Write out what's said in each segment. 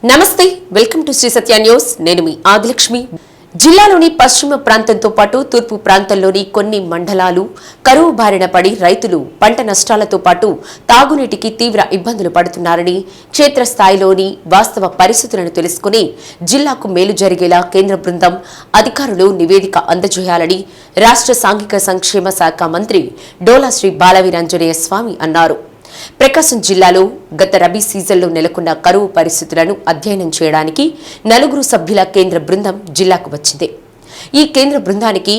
నమస్తే welcome to Sri Satya news నేను మీ ఆదిలక్ష్మి జిల్లాలోని పశ్చిమ ప్రాంతంతో పాటు తూర్పు ప్రాంతంలోని కొన్ని మండలాలు కరువు బారిన పడి రైతులు పంట నష్టాలతో పాటు తాగునీటికి తీవ్ర ఇబ్బందులు పడుతున్నారని క్షేత్రస్థాయిలోని వాస్తవ పరిస్థితులను తెలుసుకుని జిల్లాకు మేలు జరిగేలా కేంద్ర బృందం అధికారులు నివేదిక అందజేయాలని రాష్ట్ర సాంఘిక సంక్షేమ శాఖ మంత్రి డోలా శ్రీ బాలవీరాంజనేయ స్వామి అన్నారు. ప్రకాశం జిల్లాలో గత రబీ సీజన్లో నెలకొన్న కరువు పరిస్థితులను అధ్యయనం చేయడానికి 4 సభ్యుల కేంద్ర బృందం జిల్లాకు వచ్చింది. ఈ కేంద్ర బృందానికి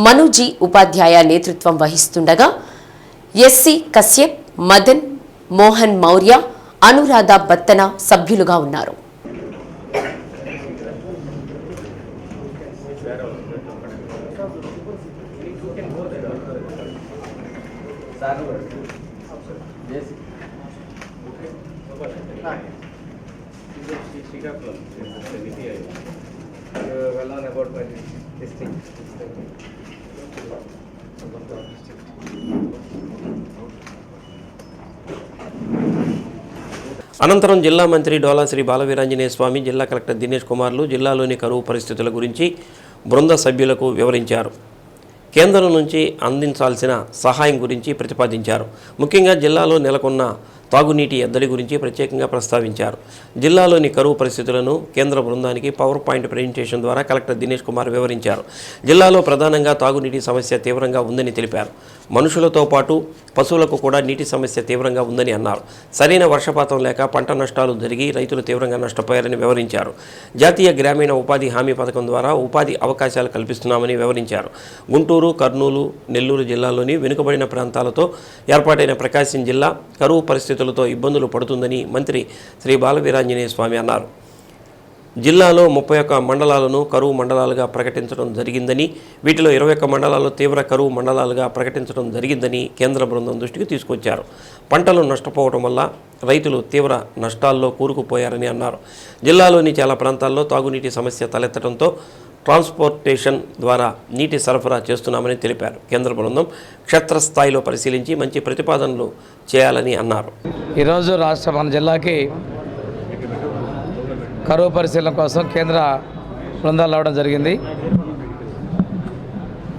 మనూజీ ఉపాధ్యాయ నేతృత్వం వహిస్తుండగా ఎస్సి కశ్యప్, మదన్ మోహన్ మౌర్య, అనురాధ బత్తన సభ్యులుగా ఉన్నారు. అనంతరం జిల్లా మంత్రి డోలా శ్రీ బాలవీరాంజనేయ స్వామి, జిల్లా కలెక్టర్ దినేష్ కుమార్లు జిల్లాలోని కరువు పరిస్థితుల గురించి బృంద సభ్యులకు వివరించారు. కేంద్రం నుంచి అందించాల్సిన సహాయం గురించి ప్రతిపాదించారు. ముఖ్యంగా జిల్లాలో నెలకొన్న తాగునీటి ఎద్దడి గురించి ప్రత్యేకంగా ప్రస్తావించారు. జిల్లాలోని కరువు పరిస్థితులను కేంద్ర బృందానికి పవర్ పాయింట్ ప్రెజెంటేషన్ ద్వారా కలెక్టర్ దినేష్ కుమార్ వివరించారు. జిల్లాలో ప్రధానంగా తాగునీటి సమస్య తీవ్రంగా ఉందని తెలిపారు. మనుషులతో పాటు పశువులకు కూడా నీటి సమస్య తీవ్రంగా ఉందని అన్నారు. సరైన వర్షపాతం లేక పంట నష్టాలు జరిగి రైతులు తీవ్రంగా నష్టపోయారని వివరించారు. జాతీయ గ్రామీణ ఉపాధి హామీ పథకం ద్వారా ఉపాధి అవకాశాలు కల్పిస్తున్నామని వివరించారు. గుంటూరు, కర్నూలు, నెల్లూరు జిల్లాలోని వెనుకబడిన ప్రాంతాలతో ఏర్పాటైన ప్రకాశం జిల్లా కరువు పరిస్థితులతో ఇబ్బందులు పడుతుందని మంత్రి శ్రీ బాలవీరాంజనేయ స్వామి అన్నారు. జిల్లాలో 31 మండలాలను కరువు మండలాలుగా ప్రకటించడం జరిగిందని, వీటిలో 21 మండలాలు తీవ్ర కరువు మండలాలుగా ప్రకటించడం జరిగిందని కేంద్ర బృందం దృష్టికి తీసుకొచ్చారు. పంటలు నష్టపోవడం వల్ల రైతులు తీవ్ర నష్టాల్లో కూరుకుపోయారని అన్నారు. జిల్లాలోని చాలా ప్రాంతాల్లో తాగునీటి సమస్య తలెత్తడంతో ట్రాన్స్పోర్టేషన్ ద్వారా నీటి సరఫరా చేస్తున్నామని తెలిపారు. కేంద్ర బృందం క్షేత్రస్థాయిలో పరిశీలించి మంచి ప్రతిపాదనలు చేయాలని అన్నారు. ఈరోజు మన జిల్లాకి కరువు పరిశీలన కోసం కేంద్ర బృందాలు రావడం జరిగింది.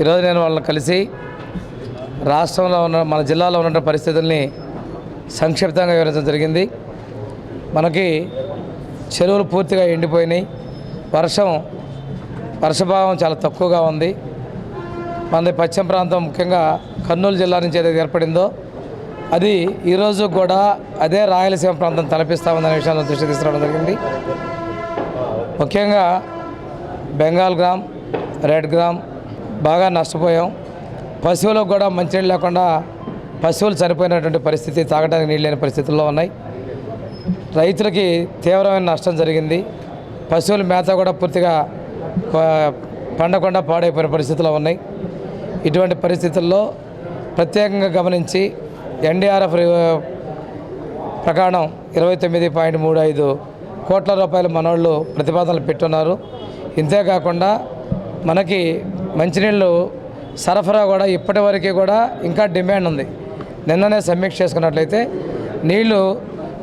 ఈరోజు నేను వాళ్ళని కలిసి రాష్ట్రంలో ఉన్న మన జిల్లాలో ఉన్న పరిస్థితుల్ని సంక్షిప్తంగా వివరించడం జరిగింది. మనకి చెరువులు పూర్తిగా ఎండిపోయినాయి. వర్షభావం చాలా తక్కువగా ఉంది. మనది పశ్చిమ ప్రాంతం, ముఖ్యంగా కర్నూలు జిల్లా నుంచి ఏదైతే ఏర్పడిందో అది ఈరోజు కూడా అదే రాయలసీమ ప్రాంతం తలపిస్తామనే విషయాన్ని దృష్టి తీసుకురావడం జరిగింది. ముఖ్యంగా బెంగాల్ గ్రామ్, రెడ్ గ్రామ్ బాగా నష్టపోయాం. పశువులకు కూడా మంచినీళ్ళు లేకుండా పశువులు చనిపోయినటువంటి పరిస్థితి, తాగడానికి నీళ్ళు లేని పరిస్థితుల్లో ఉన్నాయి. రైతులకి తీవ్రమైన నష్టం జరిగింది. పశువుల మేత కూడా పూర్తిగా పండకుండా పాడైపోయిన పరిస్థితుల్లో ఉన్నాయి. ఇటువంటి పరిస్థితుల్లో ప్రత్యేకంగా గమనించి ఎన్డీఆర్ఎఫ్ ప్రకారం 29.35 కోట్ల రూపాయలు మనోళ్ళు ప్రతిపాదనలు పెట్టున్నారు. ఇంతేకాకుండా మనకి మంచినీళ్ళు సరఫరా కూడా ఇప్పటివరకు కూడా ఇంకా డిమాండ్ ఉంది. నిన్ననే సమీక్ష చేసుకున్నట్లయితే నీళ్లు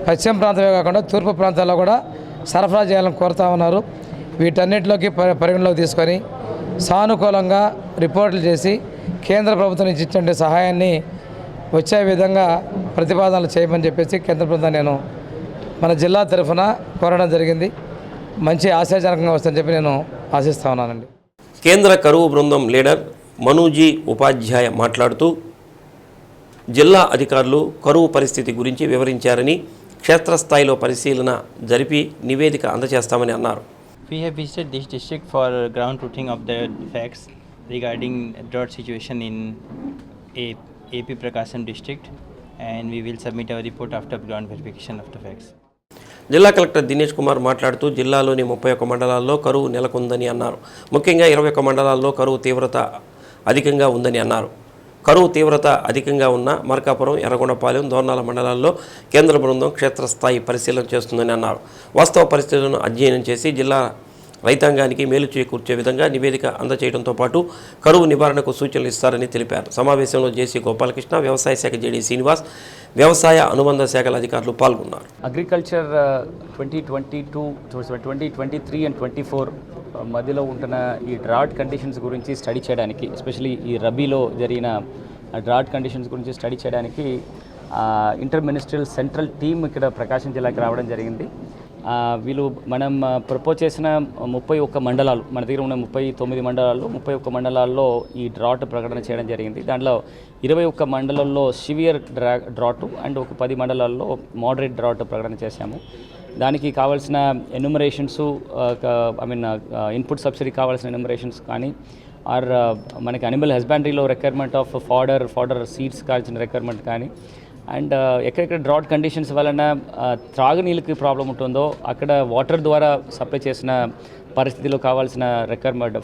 పశ్చిమ ప్రాంతమే కాకుండా తూర్పు ప్రాంతాల్లో కూడా సరఫరా చేయాలని కోరుతా ఉన్నారు. వీటన్నిటిలోకి పరిగణలోకి తీసుకొని సానుకూలంగా రిపోర్టులు చేసి కేంద్ర ప్రభుత్వం నుంచి ఇచ్చే సహాయాన్ని వచ్చే విధంగా ప్రతిపాదనలు చేయమని చెప్పేసి కేంద్ర బృందం నేను మన జిల్లా తరఫున కోరడం జరిగింది. మంచి ఆశాజనకంగా వస్తుందని చెప్పి నేను ఆశిస్తా ఉన్నానండి. కేంద్ర కరువు బృందం లీడర్ మనూజీ ఉపాధ్యాయ మాట్లాడుతూ జిల్లా అధికారులు కరువు పరిస్థితి గురించి వివరించారని, క్షేత్రస్థాయిలో పరిశీలన జరిపి నివేదిక అందజేస్తామని అన్నారు. We have visited this district for ground truthing of the facts regarding drought situation in AP Prakasam district, and we will submit our report after ground verification of the facts. జిల్లా కలెక్టర్ దినేష్ కుమార్ మాట్లాడుతూ జిల్లాలోని 31 మండలాల్లో కరువు నెలకొందని అన్నారు. ముఖ్యంగా 21 మండలాల్లో కరువు తీవ్రత అధికంగా ఉందని అన్నారు. కరువు తీవ్రత అధికంగా ఉన్న మార్కాపురం, ఎర్రగొండపాలెం, దోర్నాల మండలాల్లో కేంద్ర బృందం క్షేత్రస్థాయి పరిశీలన చేస్తుందని అన్నారు. వాస్తవ పరిస్థితులను అధ్యయనం చేసి జిల్లా రైతాంగానికి మేలు చేకూర్చే విధంగా నివేదిక అందజేయడంతో పాటు కరువు నివారణకు సూచనలు ఇస్తారని తెలిపారు. సమావేశంలో జేసీ గోపాలకృష్ణ, వ్యవసాయ శాఖ జేడీ శ్రీనివాస్, వ్యవసాయ అనుబంధ శాఖల అధికారులు పాల్గొన్నారు. అగ్రికల్చర్ 2022, 2023 అండ్ 24 మధ్యలో ఉంటున్న ఈ డ్రాట్ కండిషన్స్ గురించి స్టడీ చేయడానికి, ఎస్పెషలీ ఈ రబీలో జరిగిన డ్రాట్ కండిషన్స్ గురించి స్టడీ చేయడానికి ఇంటర్ మినిస్ట్రియల్ సెంట్రల్ టీమ్ ఇక్కడ ప్రకాశం జిల్లాకి రావడం జరిగింది. వీళ్ళు మనం ప్రపోజ్ చేసిన 31 మండలాలు, మన దగ్గర ఉన్న 39 మండలాల్లో 31 మండలాల్లో ఈ డ్రాట్ ప్రకటన చేయడం జరిగింది. దాంట్లో 21 మండలాల్లో సివియర్ డ్రాట్ అండ్ ఒక 10 మండలాల్లో మోడరేట్ డ్రాట్ ప్రకటన చేశాము. దానికి కావాల్సిన ఎన్యూమరేషన్స్, ఇన్పుట్ సబ్సిడీ కావాల్సిన ఎన్యూమరేషన్స్ కానీ, ఆర్ మనకి అనిమల్ హస్బెండరీలో రిక్వైర్మెంట్ ఆఫ్ ఫాడర్ సీడ్స్ కావాల్సిన రిక్వైర్మెంట్ కానీ, అండ్ ఎక్కడెక్కడ డ్రాట్ కండిషన్స్ వలన త్రాగునీళ్ళకి ప్రాబ్లం ఉంటుందో అక్కడ వాటర్ ద్వారా సప్లై చేసిన పరిస్థితిలో కావాల్సిన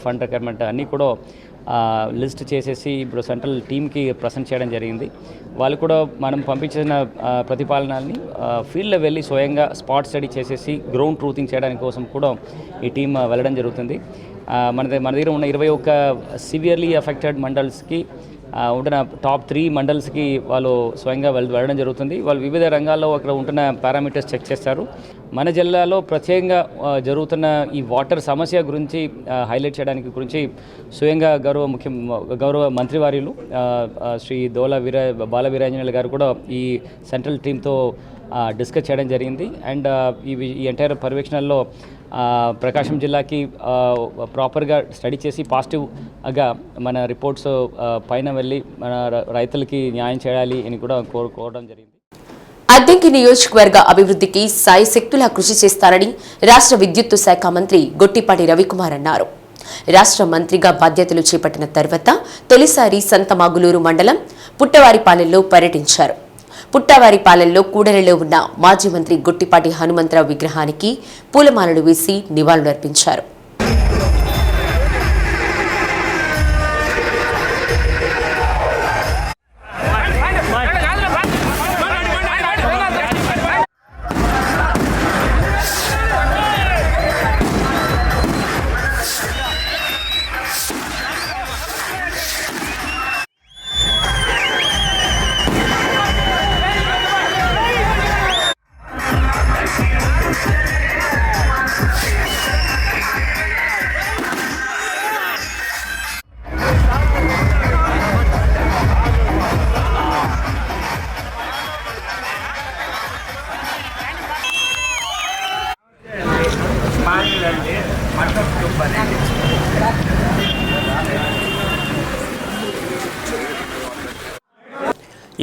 ఫండ్ రిక్వైర్మెంట్ అన్నీ కూడా లిస్ట్ చేసేసి ఇప్పుడు సెంట్రల్ టీమ్కి ప్రజెంట్ చేయడం జరిగింది. వాళ్ళు కూడా మనం పంపించిన ప్రతిపాదనల్ని ఫీల్డ్లో వెళ్ళి స్వయంగా స్పాట్ స్టడీ చేసేసి గ్రౌండ్ ట్రూతింగ్ చేయడానికి కోసం కూడా ఈ టీం వెళ్ళడం జరుగుతుంది. మన దగ్గర ఉన్న 21 సివియర్లీ అఫెక్టెడ్ మండల్స్కి ఉంటున్న టాప్ 3 మండల్స్కి వాళ్ళు స్వయంగా వెళ్ళడం జరుగుతుంది. వాళ్ళు వివిధ రంగాల్లో అక్కడ ఉంటున్న పారామీటర్స్ చెక్ చేస్తారు. మన జిల్లాలో ప్రత్యేకంగా జరుగుతున్న ఈ వాటర్ సమస్య గురించి హైలైట్ చేయడానికి గురించి స్వయంగా గౌరవ మంత్రివర్యులు శ్రీ బాల వీరాంజనేయులు గారు కూడా ఈ సెంట్రల్ టీంతో డిస్కస్ చేయడం జరిగింది. అండ్ ఈ ఎంటైర్ పర్యవేక్షణలో ప్రకాశం జిల్లాకి ప్రాపర్గా స్టడీ చేసి పాజిటివ్గా మన రిపోర్ట్స్ పైన వెళ్ళి మన రైతులకి న్యాయం చేయాలి అని కూడా కోరడం జరిగింది. అద్దెంకి నియోజకవర్గ అభివృద్ధికి సాయశక్తులా కృషి చేస్తారని రాష్ట్ర విద్యుత్తు శాఖ మంత్రి గొట్టిపాటి రవికుమార్ అన్నారు. రాష్ట్ర మంత్రిగా బాధ్యతలు చేపట్టిన తర్వాత తొలిసారి సంతమాగులూరు మండలం పుట్టవారిపాలెంలో పర్యటించారు. పుట్టవారిపాలెంలో కూడలిలో ఉన్న మాజీ మంత్రి గొట్టిపాటి హనుమంతరావు విగ్రహానికి పూలమాలలు వేసి నివాళులర్పించారు.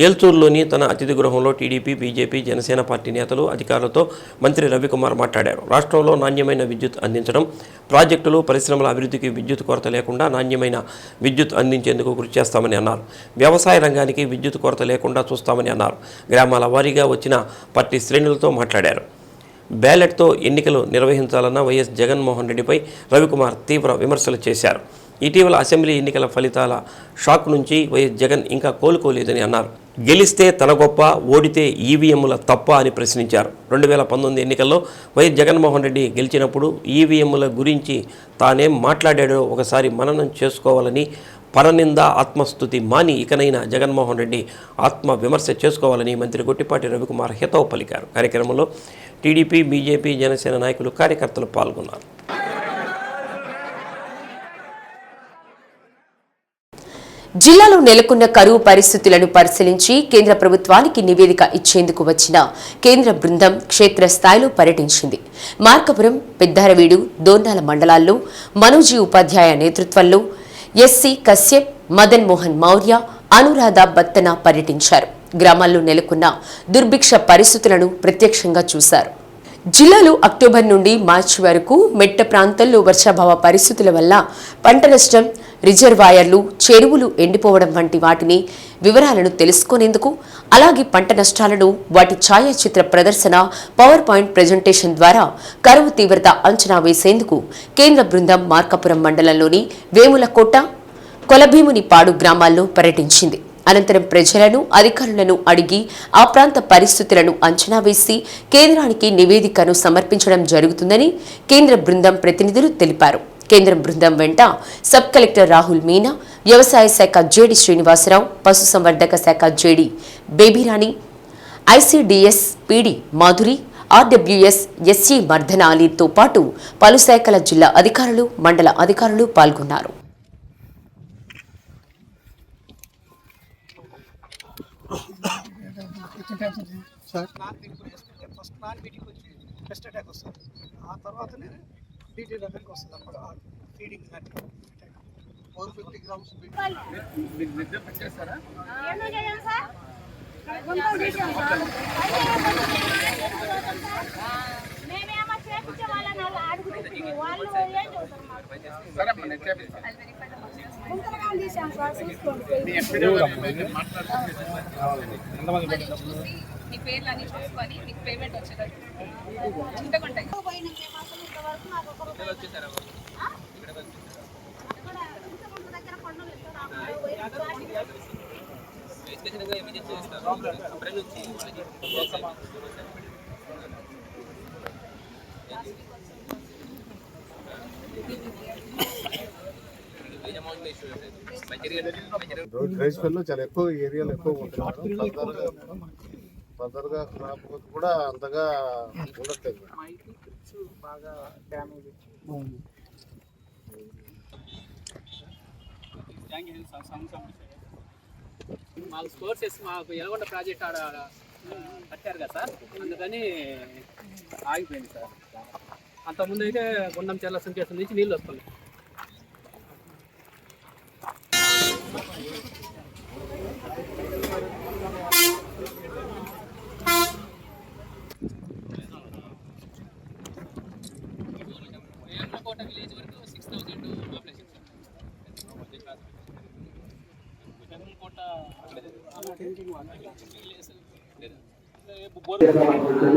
ఏల్చూరులోని తన అతిథి గృహంలో టీడీపీ, బీజేపీ, జనసేన పార్టీ నేతలు, అధికారులతో మంత్రి రవికుమార్ మాట్లాడారు. రాష్ట్రంలో నాణ్యమైన విద్యుత్ అందించడం, ప్రాజెక్టులు, పరిశ్రమల అభివృద్ధికి విద్యుత్ కొరత లేకుండా నాణ్యమైన విద్యుత్ అందించేందుకు కృషి చేస్తామని అన్నారు. వ్యవసాయ రంగానికి విద్యుత్ కొరత లేకుండా చూస్తామని అన్నారు. గ్రామాల వారీగా వచ్చిన పార్టీ శ్రేణులతో మాట్లాడారు. బ్యాలెట్తో ఎన్నికలు నిర్వహించాలన్న వైఎస్ జగన్మోహన్ రెడ్డిపై రవికుమార్ తీవ్ర విమర్శలు చేశారు. ఇటీవల అసెంబ్లీ ఎన్నికల ఫలితాల షాక్ నుంచి వైఎస్ జగన్ ఇంకా కోలుకోలేదని అన్నారు. గెలిస్తే తన గొప్ప, ఓడితే ఈవీఎంల తప్ప అని ప్రశ్నించారు. 2019 ఎన్నికల్లో వైఎస్ జగన్మోహన్ రెడ్డి గెలిచినప్పుడు ఈవీఎంల గురించి తానేం మాట్లాడాడో ఒకసారి మననం చేసుకోవాలని, పరనింద, ఆత్మస్తుతి మాని ఇకనైనా జగన్మోహన్ రెడ్డి ఆత్మ విమర్శ చేసుకోవాలని మంత్రి గొట్టిపాటి రవికుమార్ హితవు పలికారు. కార్యక్రమంలో టీడీపీ, బీజేపీ, జనసేన నాయకులు, కార్యకర్తలు పాల్గొన్నారు. జిల్లాలో నెలకొన్న కరువు పరిస్థితులను పరిశీలించి కేంద్ర ప్రభుత్వానికి నివేదిక ఇచ్చేందుకు వచ్చిన కేంద్ర బృందం క్షేత్రస్థాయిలో పర్యటించింది. మార్కపురం, పెద్దారవీడు, దోర్నాల మండలాల్లో మనోజీ ఉపాధ్యాయ నేతృత్వంలో ఎస్సీ కశ్యప్, మదన్ మోహన్ మౌర్య, అనురాధ బత్తన పర్యటించారు. గ్రామాల్లో నెలకొన్న దుర్భిక్ష పరిస్థితులను ప్రత్యక్షంగా చూశారు. జిల్లాలో అక్టోబర్ నుండి మార్చి వరకు మెట్ట ప్రాంతాల్లో వర్షాభావ పరిస్థితుల వల్ల పంట నష్టం, రిజర్వాయర్లు, చెరువులు ఎండిపోవడం వంటి వాటిని వివరాలను తెలుసుకునేందుకు, అలాగే పంట నష్టాలను వాటి ఛాయాచిత్ర ప్రదర్శన, పవర్ పాయింట్ ప్రెజెంటేషన్ ద్వారా కరువు తీవ్రత అంచనా వేసేందుకు కేంద్ర బృందం మార్కాపురం మండలంలోని వేములకోట, కొలభీమునిపాడు గ్రామాల్లో పర్యటించింది. అనంతరం ప్రజలను అధికారులను అడిగి ఆ ప్రాంత పరిస్థితులను అంచనా వేసి కేంద్రానికి నివేదికను సమర్పించడం జరుగుతుందని కేంద్ర బృందం ప్రతినిధులు తెలిపారు. కేంద్ర బృందం వెంట సబ్ కలెక్టర్ రాహుల్ మీనా, వ్యవసాయ శాఖ జేడి శ్రీనివాసరావు, పశుసంవర్ధక శాఖ JD Babyrani, ICDS PD Madhuri, RWS SC మర్దనాలితో పాటు పలు శాఖల జిల్లా అధికారులు, మండల అధికారులు పాల్గొన్నారు. ఫస్ట్ నాన్ మీటింగ్ వచ్చి ఫస్ట్ అటాక్ వస్తుంది, ఆ తర్వాతనే డీటెయిల్ అటాక్ వస్తుంది. అప్పుడు ఫీడింగ్ 450 grams చేస్తారా? మీ పేర్లు అన్ని చూసుకొని మీకు పేమెంట్ వచ్చేటట్టు ఉంటాయి. రైస్ ఫెల్లో చాలా ఎక్కువ ఏరియాలో ఎక్కువ ఉంటుంది. ఫర్దర్గా క్రాప్ కూడా అంతగా ఉండట్లేదు. బాగా డ్యామేజ్ మాకు సోర్సెస్ మాకు ఎలగొండ ప్రాజెక్ట్ ఆడ కట్టారు కదా సార్, అందుకని ఆగిపోయింది సార్. అంతకుముందు అయితే గుండం చెల్ల సంకేతం నుంచి నీళ్ళు వస్తుంది. విలేజ్ వరకు 6000 పాపులేషన్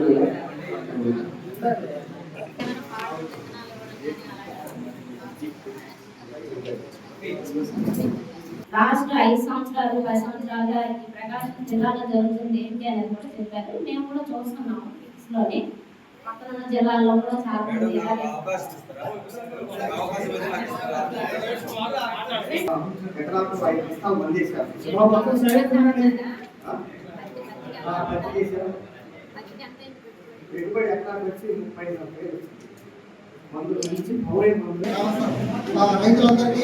సార్. లాస్ట్ 5 సంవత్సరాలు 10 సంవత్సరాలుగా ఈ ప్రకాశం జిల్లాలో జరుగుతుంది ఏంటి అనేది కూడా చెప్పారు. మేము కూడా చూస్తున్నాము లోని పక్కన ఉన్న జిల్లాల్లో కూడా చాలా మంది రైతులందరికీ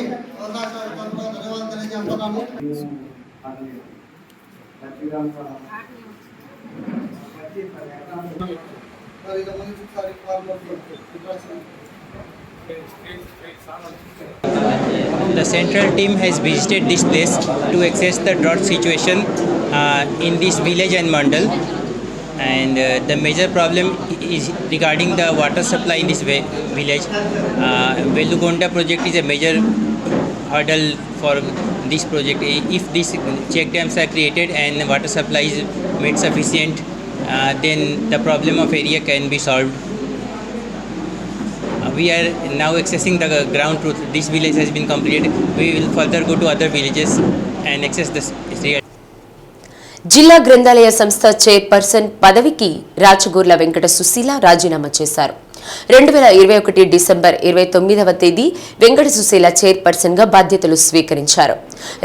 ధన్యవాదాలు తెలియజేస్తున్నాను. The central team has visited this place to assess the drought situation in this village and mandal, and the major problem is regarding the water supply in this village. Velugonda project is a major hurdle for this project. If these check dams are created and water supply is made sufficient, then the problem of area can be solved. We are now accessing the ground truth. This village has been completed. We will further go to other villages and access this area. జిల్లా గ్రంథాలయ సంస్థ chairperson పదవికి రాచగూర్ల వెంకట సుశీల రాజీనామా చేశారు. 2021 December 29వ తేదీ Venkata Susheela chairperson గా బాధ్యతలు స్వీకరించారు.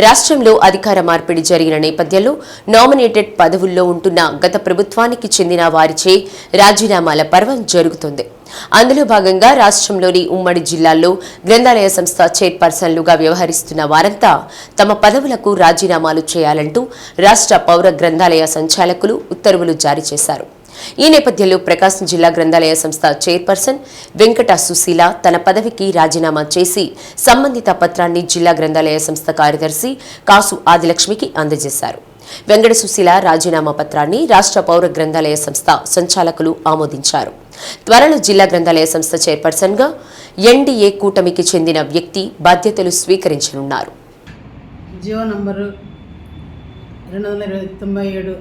రాష్ట్రంలో అధికార మార్పిడి జరిగిన నేపథ్యంలో నామినేటెడ్ పదవుల్లో ఉంటున్న గత ప్రభుత్వానికి చెందిన వారిచే రాజీనామాల పర్వం జరుగుతుంది. అందులో భాగంగా రాష్ట్రంలోని ఉమ్మడి జిల్లాల్లో గ్రంథాలయ సంస్థ చైర్పర్సన్లుగా వ్యవహరిస్తున్న వారంతా తమ పదవులకు రాజీనామాలు చేయాలంటూ రాష్ట్ర పౌర గ్రంథాలయ సంచాలకులు ఉత్తర్వులు జారీ చేశారు. ఈ నేపథ్యంలో ప్రకాశం జిల్లా గ్రంథాలయ సంస్థ చైర్పర్సన్ వెంకట సుశీల తన పదవికి రాజీనామా చేసి సంబంధిత పత్రాన్ని జిల్లా గ్రంథాలయ సంస్థ కార్యదర్శి కాసు ఆదిలక్ష్మికి అందజేశారు. వెంకట సుశీల రాజీనామా పత్రాన్ని రాష్ట్ర పౌర గ్రంథాలయ సంస్థ సంచాలకులు ఆమోదించారు. త్వరలో జిల్లా గ్రంథాలయ సంస్థ చైర్పర్సన్ గా ఎన్డీఏ కూటమికి చెందిన వ్యక్తి బాధ్యతలు స్వీకరించనున్నారు. జియో నంబరు 297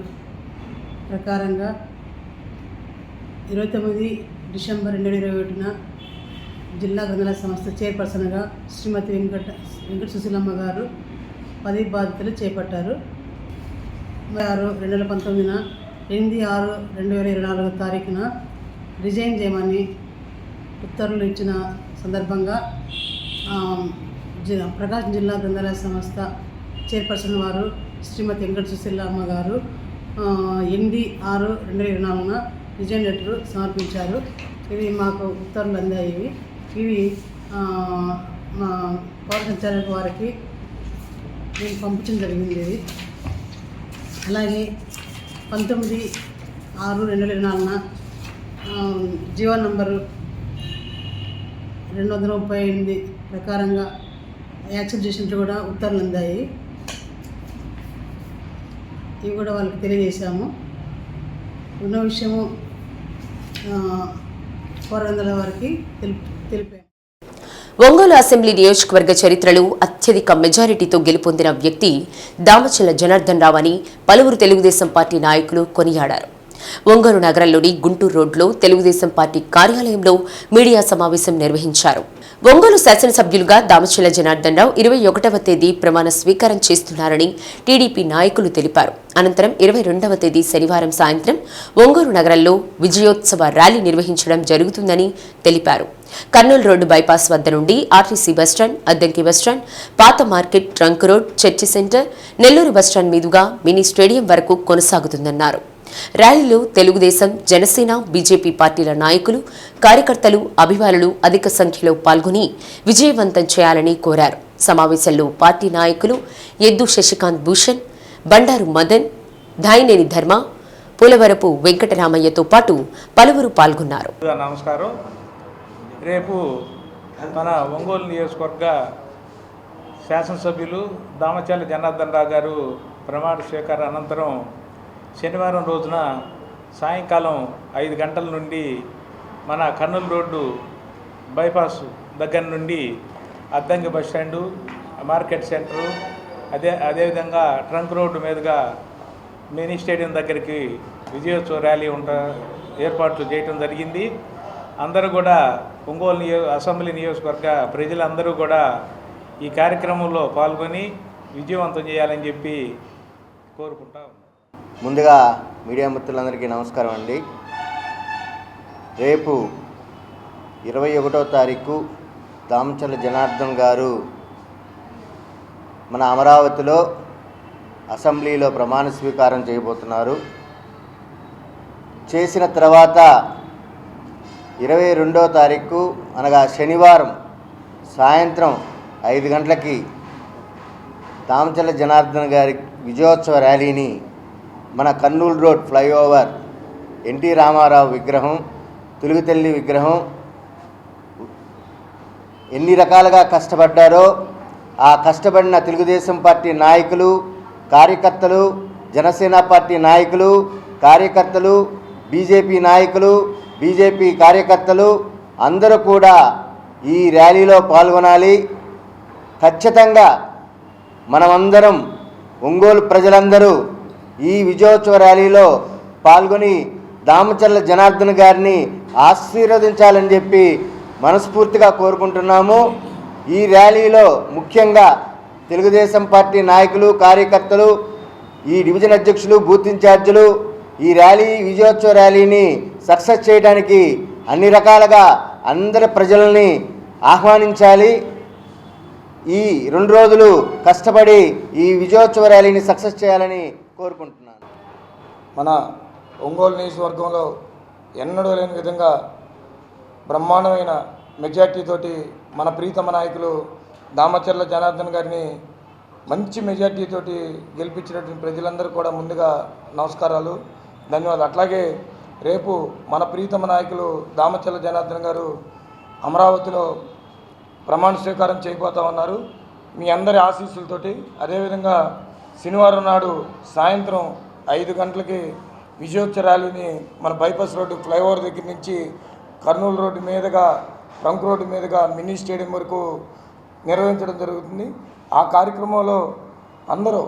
ప్రకారంగా 29 డిసెంబర్ 2021 జిల్లా గ్రంథాలయ సంస్థ చైర్పర్సన్గా శ్రీమతి వెంకట సుశీలమ్మ గారు పదవి బాధ్యతలు చేపట్టారు. 6/2019 8/6/2024 తారీఖున రిజైన్ చేయమని ఉత్తర్వులు ఇచ్చిన సందర్భంగా ప్రకాశం జిల్లా గ్రంథాలయ సంస్థ చైర్పర్సన్ వారు శ్రీమతి వెంకట సుశీలమ్మ గారు 8/6/2024 రిజైన్ లెటర్ సమర్పించారు. ఇవి మాకు ఉత్తర్వులు అందాయి. ఇవి మా పౌర సంచాలక వారికి నేను పంపించడం జరిగింది. ఇది అలాగే 19/6/2024 జీవో నంబరు 238 ప్రకారంగా యాక్సెప్ట్ చేసినట్టు కూడా ఉత్తర్వులు అందాయి. ఇవి కూడా వాళ్ళకి తెలియజేశాము. ఉన్న విషయము పౌరవందల వారికి తెలిపాము. ఒంగోలు అసెంబ్లీ నియోజకవర్గ చరిత్రలో అత్యధిక మెజారిటీతో గెలుపొందిన వ్యక్తి దామచల్ల జనార్దన్ రావు అని పలువురు తెలుగుదేశం పార్టీ నాయకులు కొనియాడారు. ఒంగోలు నగరంలోని గుంటూరు రోడ్లో తెలుగుదేశం పార్టీ కార్యాలయంలో మీడియా సమావేశం నిర్వహించారు. ఒంగోలు శాసనసభ్యులుగా దామచల్ల జనార్దన్ రావు 21వ తేదీ ప్రమాణ స్వీకారం చేస్తున్నారని టీడీపీ నాయకులు తెలిపారు. అనంతరం 22వ తేదీ శనివారం సాయంత్రం ఒంగోలు నగరంలో విజయోత్సవ ర్యాలీ నిర్వహించడం జరుగుతుందని తెలిపారు. కర్నూలు రోడ్డు బైపాస్ వద్ద నుండి ఆర్టీసీ బస్టాండ్, అద్దంకి బస్టాండ్, పాత market, trunk road, church centre, Nellore bus stand మీదుగా మినీ స్టేడియం వరకు కొనసాగుతుందన్నారు. ర్యాలీలో తెలుగుదేశం, జనసేన, బీజేపీ పార్టీల నాయకులు, కార్యకర్తలు, అభిమానులు అధిక సంఖ్యలో పాల్గొని విజయవంతం చేయాలని కోరారు. సమావేశంలో పార్టీ నాయకులు ఎద్దు శశికాంత్ భూషణ్, బండారు మదన్, ధాయినేని ధర్మ, పులవరపు వెంకటరామయ్యతో పాటు పలువురు పాల్గొన్నారు. నమస్కారం. రేపు మన ఒంగోలు నియోజకవర్గ శాసనసభ్యులు దామచల్ల జనార్దన్ రావు గారు ప్రమాణ స్వీకార అనంతరం శనివారం రోజున సాయంకాలం 5 గంటల నుండి మన కర్నూలు రోడ్డు బైపాస్ దగ్గర నుండి అద్దంకి బస్టాండు, మార్కెట్ సెంటరు, అదేవిధంగా ట్రంక్ రోడ్డు మీదుగా మినీ స్టేడియం దగ్గరికి విజయోత్సవ ర్యాలీ ఏర్పాట్లు చేయడం జరిగింది. అందరూ కూడా ఒంగోలు అసెంబ్లీ నియోజకవర్గ ప్రజలందరూ కూడా ఈ కార్యక్రమంలో పాల్గొని విజయవంతం చేయాలని చెప్పి కోరుకుంటా ఉన్నాం. ముందుగా మీడియా మిత్రులందరికీ నమస్కారం అండి. రేపు 21వ తారీఖు దామచల్ల జనార్దన్ గారు మన అమరావతిలో అసెంబ్లీలో ప్రమాణ స్వీకారం చేయబోతున్నారు. చేసిన తర్వాత 22వ తారీఖు అనగా శనివారం సాయంత్రం 5 గంటలకి దామచల్ల జనార్దన్ గారి విజయోత్సవ ర్యాలీని మన కర్నూలు రోడ్ ఫ్లైఓవర్, ఎన్టీ రామారావు విగ్రహం, తెలుగుతల్లి విగ్రహం ఎన్ని రకాలుగా కష్టపడ్డారో ఆ కష్టపడిన తెలుగుదేశం పార్టీ నాయకులు, కార్యకర్తలు, జనసేన పార్టీ నాయకులు, కార్యకర్తలు, బీజేపీ నాయకులు, బీజేపీ కార్యకర్తలు అందరూ కూడా ఈ ర్యాలీలో పాల్గొనాలి. ఖచ్చితంగా మనమందరం ఒంగోలు ప్రజలందరూ ఈ విజయోత్సవ ర్యాలీలో పాల్గొని దామచల్ల జనార్దన్ గారిని ఆశీర్వదించాలని చెప్పి మనస్ఫూర్తిగా కోరుకుంటున్నాము. ఈ ర్యాలీలో ముఖ్యంగా తెలుగుదేశం పార్టీ నాయకులు, కార్యకర్తలు, ఈ డివిజన్ అధ్యక్షులు, బూత్ ఇన్ఛార్జీలు ఈ విజయోత్సవ ర్యాలీని సక్సెస్ చేయడానికి అన్ని రకాలుగా అందరి ప్రజల్ని ఆహ్వానించాలి. ఈ 2 రోజులు కష్టపడి ఈ విజయోత్సవ ర్యాలీని సక్సెస్ చేయాలని కోరుకుంటున్నాను. మన ఒంగోలు నియోజకవర్గంలో ఎన్నడూ లేని విధంగా బ్రహ్మాండమైన మెజార్టీతోటి మన ప్రీతమ నాయకులు దామచల్ల జనార్దన్ గారిని మంచి మెజార్టీతోటి గెలిపించినటువంటి ప్రజలందరూ కూడా ముందుగా నమస్కారాలు, ధన్యవాదాలు. అట్లాగే రేపు మన ప్రీతమ నాయకులు దామచల్ల జనార్దన్ గారు అమరావతిలో ప్రమాణ స్వీకారం చేయబోతా ఉన్నారు. మీ అందరి ఆశీస్సులతోటి అదేవిధంగా శనివారం నాడు సాయంత్రం 5 గంటలకి విజయోత్సవ ర్యాలీని మన బైపాస్ రోడ్డు ఫ్లైఓవర్ దగ్గర నుంచి కర్నూలు రోడ్డు మీదుగా, ట్రంక్ రోడ్డు మీదుగా మినీ స్టేడియం వరకు నిర్వహించడం జరుగుతుంది. ఆ కార్యక్రమంలో అందరూ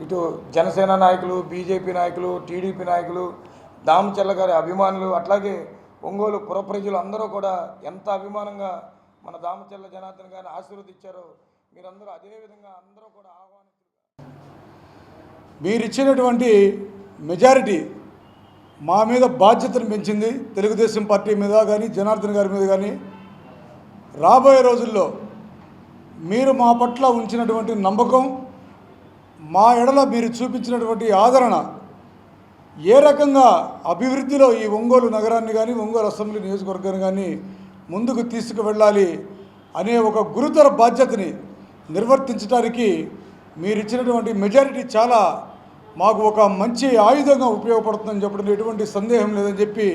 ఇటు జనసేన నాయకులు, బీజేపీ నాయకులు, టీడీపీ నాయకులు, దామచల్ల గారి అభిమానులు, అట్లాగే ఒంగోలు పుర ప్రజలు అందరూ కూడా ఎంత అభిమానంగా మన దామచల్ల జనార్దన్ గారిని ఆశీర్వదించారో మీరందరూ అదేవిధంగా అందరూ కూడా ఆహ్వానించారు. మీరిచ్చినటువంటి మెజారిటీ మా మీద బాధ్యతను పెంచింది, తెలుగుదేశం పార్టీ మీద కానీ జనార్దన్ గారి మీద కానీ. రాబోయే రోజుల్లో మీరు మా పట్ల ఉంచినటువంటి నమ్మకం, మా ఎడల మీరు చూపించినటువంటి ఆదరణ ఏ రకంగా అభివృద్ధిలో ఈ ఒంగోలు నగరాన్ని కానీ ఒంగోలు అసెంబ్లీ నియోజకవర్గాన్ని కానీ ముందుకు తీసుకువెళ్ళాలి అనే ఒక గురుతర బాధ్యతని నిర్వర్తించడానికి మీరు ఇచ్చినటువంటి మెజారిటీ చాలా మాకు ఒక మంచి ఆయుధంగా ఉపయోగపడుతుందని చెప్పడం ఎటువంటి సందేహం లేదని చెప్పి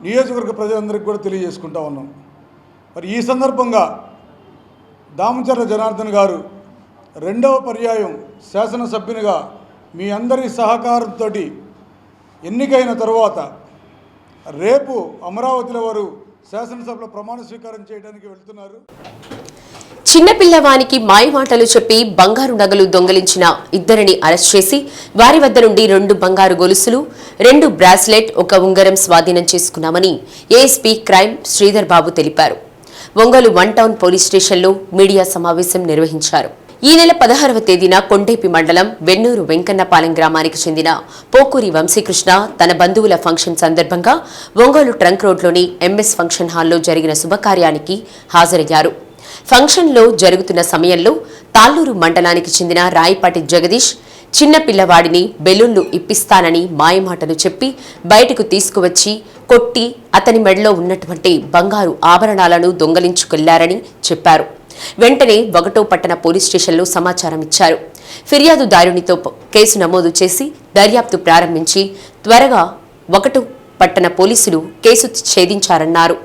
నియోజకవర్గ ప్రజలందరికీ కూడా తెలియజేసుకుంటా ఉన్నాం. మరి ఈ సందర్భంగా దామచర్ల జనార్దన్ గారు రెండవ పర్యాయం శాసనసభ్యునిగా మీ అందరి సహకారంతో ఎన్నికైన తరువాత రేపు అమరావతిలో వారు శాసనసభలో ప్రమాణ స్వీకారం చేయడానికి వెళ్తున్నారు. చిన్నపిల్లవానికి మాయమాటలు చెప్పి బంగారు నగలు దొంగిలించిన ఇద్దరిని అరెస్ట్ చేసి వారి వద్ద నుండి 2 బంగారు గొలుసులు, 2 బ్రాస్లెట్, 1 ఉంగరం స్వాధీనం చేసుకున్నామని ఏఎస్పీ క్రైమ్ శ్రీధర్ బాబు తెలిపారు. ఒంగోలు 1 టౌన్ పోలీస్ స్టేషన్లో మీడియా సమావేశం నిర్వహించారు. ఈ నెల 16వ తేదీన కొండేపి మండలం వెన్నూరు వెంకన్నపాలెం గ్రామానికి చెందిన పోకూరి వంశీకృష్ణ తన బంధువుల ఫంక్షన్ సందర్భంగా ఒంగోలు ట్రంక్ రోడ్లోని ఎంఎస్ ఫంక్షన్ హాల్లో జరిగిన శుభకార్యానికి హాజరయ్యారు. ఫంక్షన్లో జరుగుతున్న సమయంలో తాళ్లూరు మండలానికి చెందిన రాయిపాటి జగదీష్ చిన్న పిల్లవాడిని బెలూన్లు ఇప్పిస్తానని మాయమాటలు చెప్పి బయటకు తీసుకువచ్చి కొట్టి అతని మెడలో ఉన్నటువంటి బంగారు ఆభరణాలను దొంగలించుకెళ్లారని చెప్పారు. వెంటనే 1వ పట్టణ పోలీస్ స్టేషన్లో సమాచారం ఇచ్చారు. ఫిర్యాదుదారునితో కేసు నమోదు చేసి దర్యాప్తు ప్రారంభించి త్వరగా 1వ పట్టణ పోలీసులు కేసు ఛేదించారన్నారు.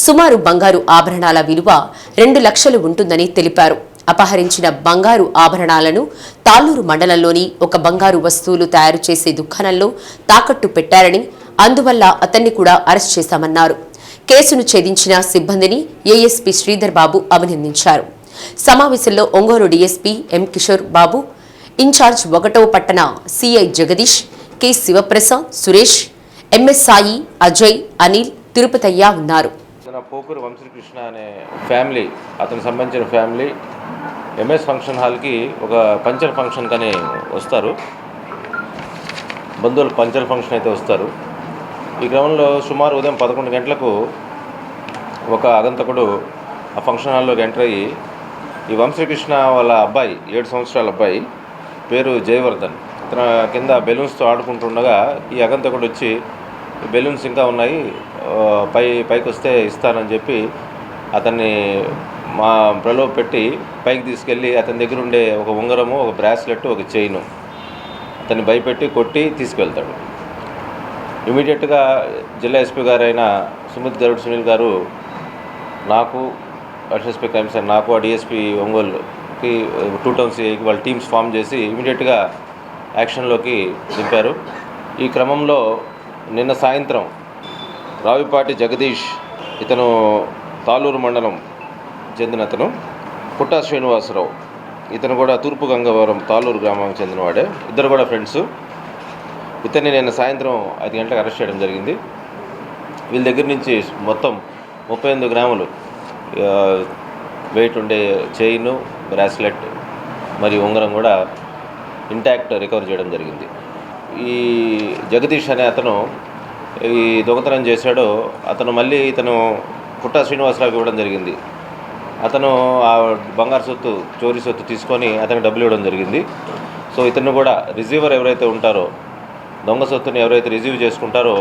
సుమారు బంగారు ఆభరణాల విలువ 2 లక్షలు ఉంటుందని తెలిపారు. అపహరించిన బంగారు ఆభరణాలను తాళ్లూరు మండలంలోని ఒక బంగారు వస్తువులు తయారు చేసే దుకాణంలో తాకట్టు పెట్టారని, అందువల్ల అతన్ని కూడా అరెస్ట్ చేశామన్నారు. కేసును ఛేదించిన సిబ్బందిని ఏఎస్పీ శ్రీధర్ బాబు అభినందించారు. సమావేశంలో Ongole DSP M Kishore Babu, incharge 1వ పట్టణ CI Jagadish, K Sivaprasad, Suresh, MS Sai, Ajay, Anil, Tirupathaiah ఉన్నారు. పోకూరు వంశీకృష్ణ అనే ఫ్యామిలీ, అతనికి సంబంధించిన ఫ్యామిలీ ఎంఎస్ ఫంక్షన్ హాల్కి ఒక పంచర్ ఫంక్షన్ కానీ వస్తారు. బంధువులు పంచర్ ఫంక్షన్ అయితే వస్తారు. ఈ క్రమంలో సుమారు ఉదయం 11 గంటలకు ఒక అగంతకుడు ఆ ఫంక్షన్ హాల్లోకి ఎంటర్ అయ్యి ఈ వంశీకృష్ణ వాళ్ళ అబ్బాయి 7 సంవత్సరాల అబ్బాయి పేరు జయవర్ధన్, తన కింద బెలూన్స్తో ఆడుకుంటుండగా ఈ అగంతకుడు వచ్చి బెలూన్స్ ఇంకా ఉన్నాయి, పైకి వస్తే ఇస్తానని చెప్పి అతన్ని మా ప్రలోభ పెట్టి పైకి తీసుకెళ్ళి అతని దగ్గర ఉండే ఒక ఉంగరము, ఒక బ్రాస్లెట్, ఒక చైను అతన్ని భయపెట్టి కొట్టి తీసుకెళ్తాడు. ఇమీడియట్గా జిల్లా ఎస్పీ గారైన సుమిత్ గరుడ్ సునీల్ గారు నాకు, ఎస్పీ క్రైమ్ సార్ నాకు, ఆ డిఎస్పీ ఒంగోలుకి 2 టౌన్ సిఐకి వాళ్ళ టీమ్స్ ఫామ్ చేసి ఇమీడియట్గా యాక్షన్లోకి దింపారు. ఈ క్రమంలో నిన్న సాయంత్రం రావిపాటి జగదీష్, ఇతను తాళ్లూరు మండలం చెందిన అతను, పుట్టా శ్రీనివాసరావు, ఇతను కూడా తూర్పు గంగవరం తాళ్లూరు గ్రామానికి చెందినవాడే, ఇద్దరు కూడా ఫ్రెండ్స్. ఇతన్ని నిన్న సాయంత్రం 5 గంటలకు అరెస్ట్ చేయడం జరిగింది. వీళ్ళ దగ్గర నుంచి మొత్తం 38 గ్రాములు వెయిట్ ఉండే చైను, బ్రాస్లెట్ మరియు ఉంగరం కూడా ఇంటాక్ట్ రికవర్ చేయడం జరిగింది. ఈ జగదీష్ అనే అతను ఈ దొంగతనం చేశాడో ఇతను పుట్టా శ్రీనివాసరావుకి ఇవ్వడం జరిగింది. అతను ఆ బంగారు సొత్తు, చోరీ సొత్తు తీసుకొని అతనికి డబ్బులు ఇవ్వడం జరిగింది. సో ఇతను కూడా రిసీవర్ ఎవరైతే ఉంటారో, దొంగ సొత్తుని ఎవరైతే రిసీవ్ చేసుకుంటారో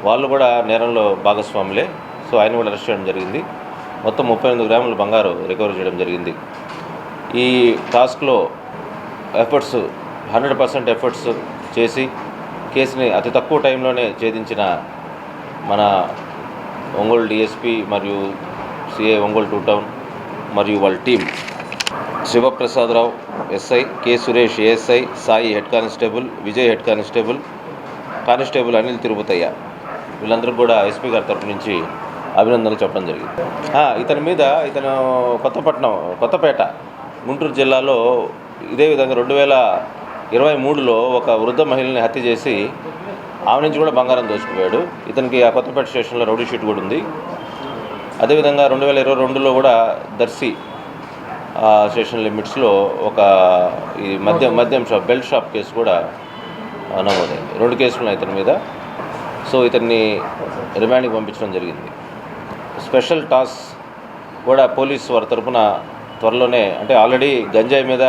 వాళ్ళు కూడా నేరంలో భాగస్వాములే. సో ఆయన కూడా అరెస్ట్ చేయడం జరిగింది. మొత్తం 38 గ్రాముల బంగారు రికవర్ చేయడం జరిగింది. ఈ టాస్క్లో 100% ఎఫర్ట్స్ చేసి కేసుని అతి తక్కువ టైంలోనే ఛేదించిన మన ఒంగోలు డిఎస్పీ మరియు సిఐ ఒంగోలు 2 టౌన్ మరియు వాళ్ళ team, Sivaprasadarao SI, K Suresh ASI, Sai head constable, Vijay head constable, constable Anil Tirupathaiah, వీళ్ళందరూ కూడా ఎస్పీ గారి తరఫు నుంచి అభినందనలు చెప్పడం జరిగింది. ఇతని మీద ఇతను కొత్తపేట గుంటూరు జిల్లాలో ఇదే విధంగా 2023లో ఒక వృద్ధ మహిళని హత్య చేసి ఆమె నుంచి కూడా బంగారం దోచుకుపోయాడు. ఇతనికి ఆ కొత్తపేట స్టేషన్లో రౌడీ షీట్ కూడా ఉంది. అదేవిధంగా 2022లో కూడా దర్శి స్టేషన్ లిమిట్స్లో ఒక ఈ మద్యం షాప్ బెల్ట్ షాప్ కేసు కూడా నమోదైంది. 2 కేసులు ఉన్నాయి ఇతని మీద. సో ఇతన్ని రిమాండ్కి పంపించడం జరిగింది. స్పెషల్ టాస్క్ కూడా పోలీసు వారి తరఫున త్వరలోనే, అంటే ఆల్రెడీ గంజాయి మీద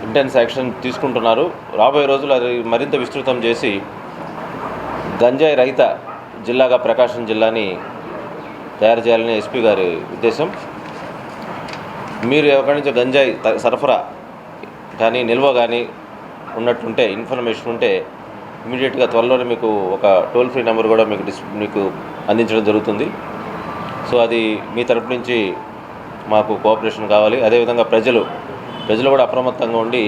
ఇంటెన్స్ యాక్షన్ తీసుకుంటున్నారు. రాబోయే రోజులు అది మరింత విస్తృతం చేసి గంజాయి రహిత జిల్లాగా ప్రకాశం జిల్లాని తయారు చేయాలని ఎస్పీ గారి ఉద్దేశం. మీరు ఎక్కడి నుంచి గంజాయి సరఫరా కానీ నిల్వ కానీ ఉన్నట్టుంటే, ఇన్ఫర్మేషన్ ఉంటే ఇమీడియట్గా త్వరలోనే మీకు ఒక టోల్ ఫ్రీ నెంబర్ కూడా మీకు అందించడం జరుగుతుంది. సో అది మీ తరపు నుంచి మాకు కోఆపరేషన్ కావాలి. అదేవిధంగా ప్రజలు కూడా అప్రమత్తంగా ఉండి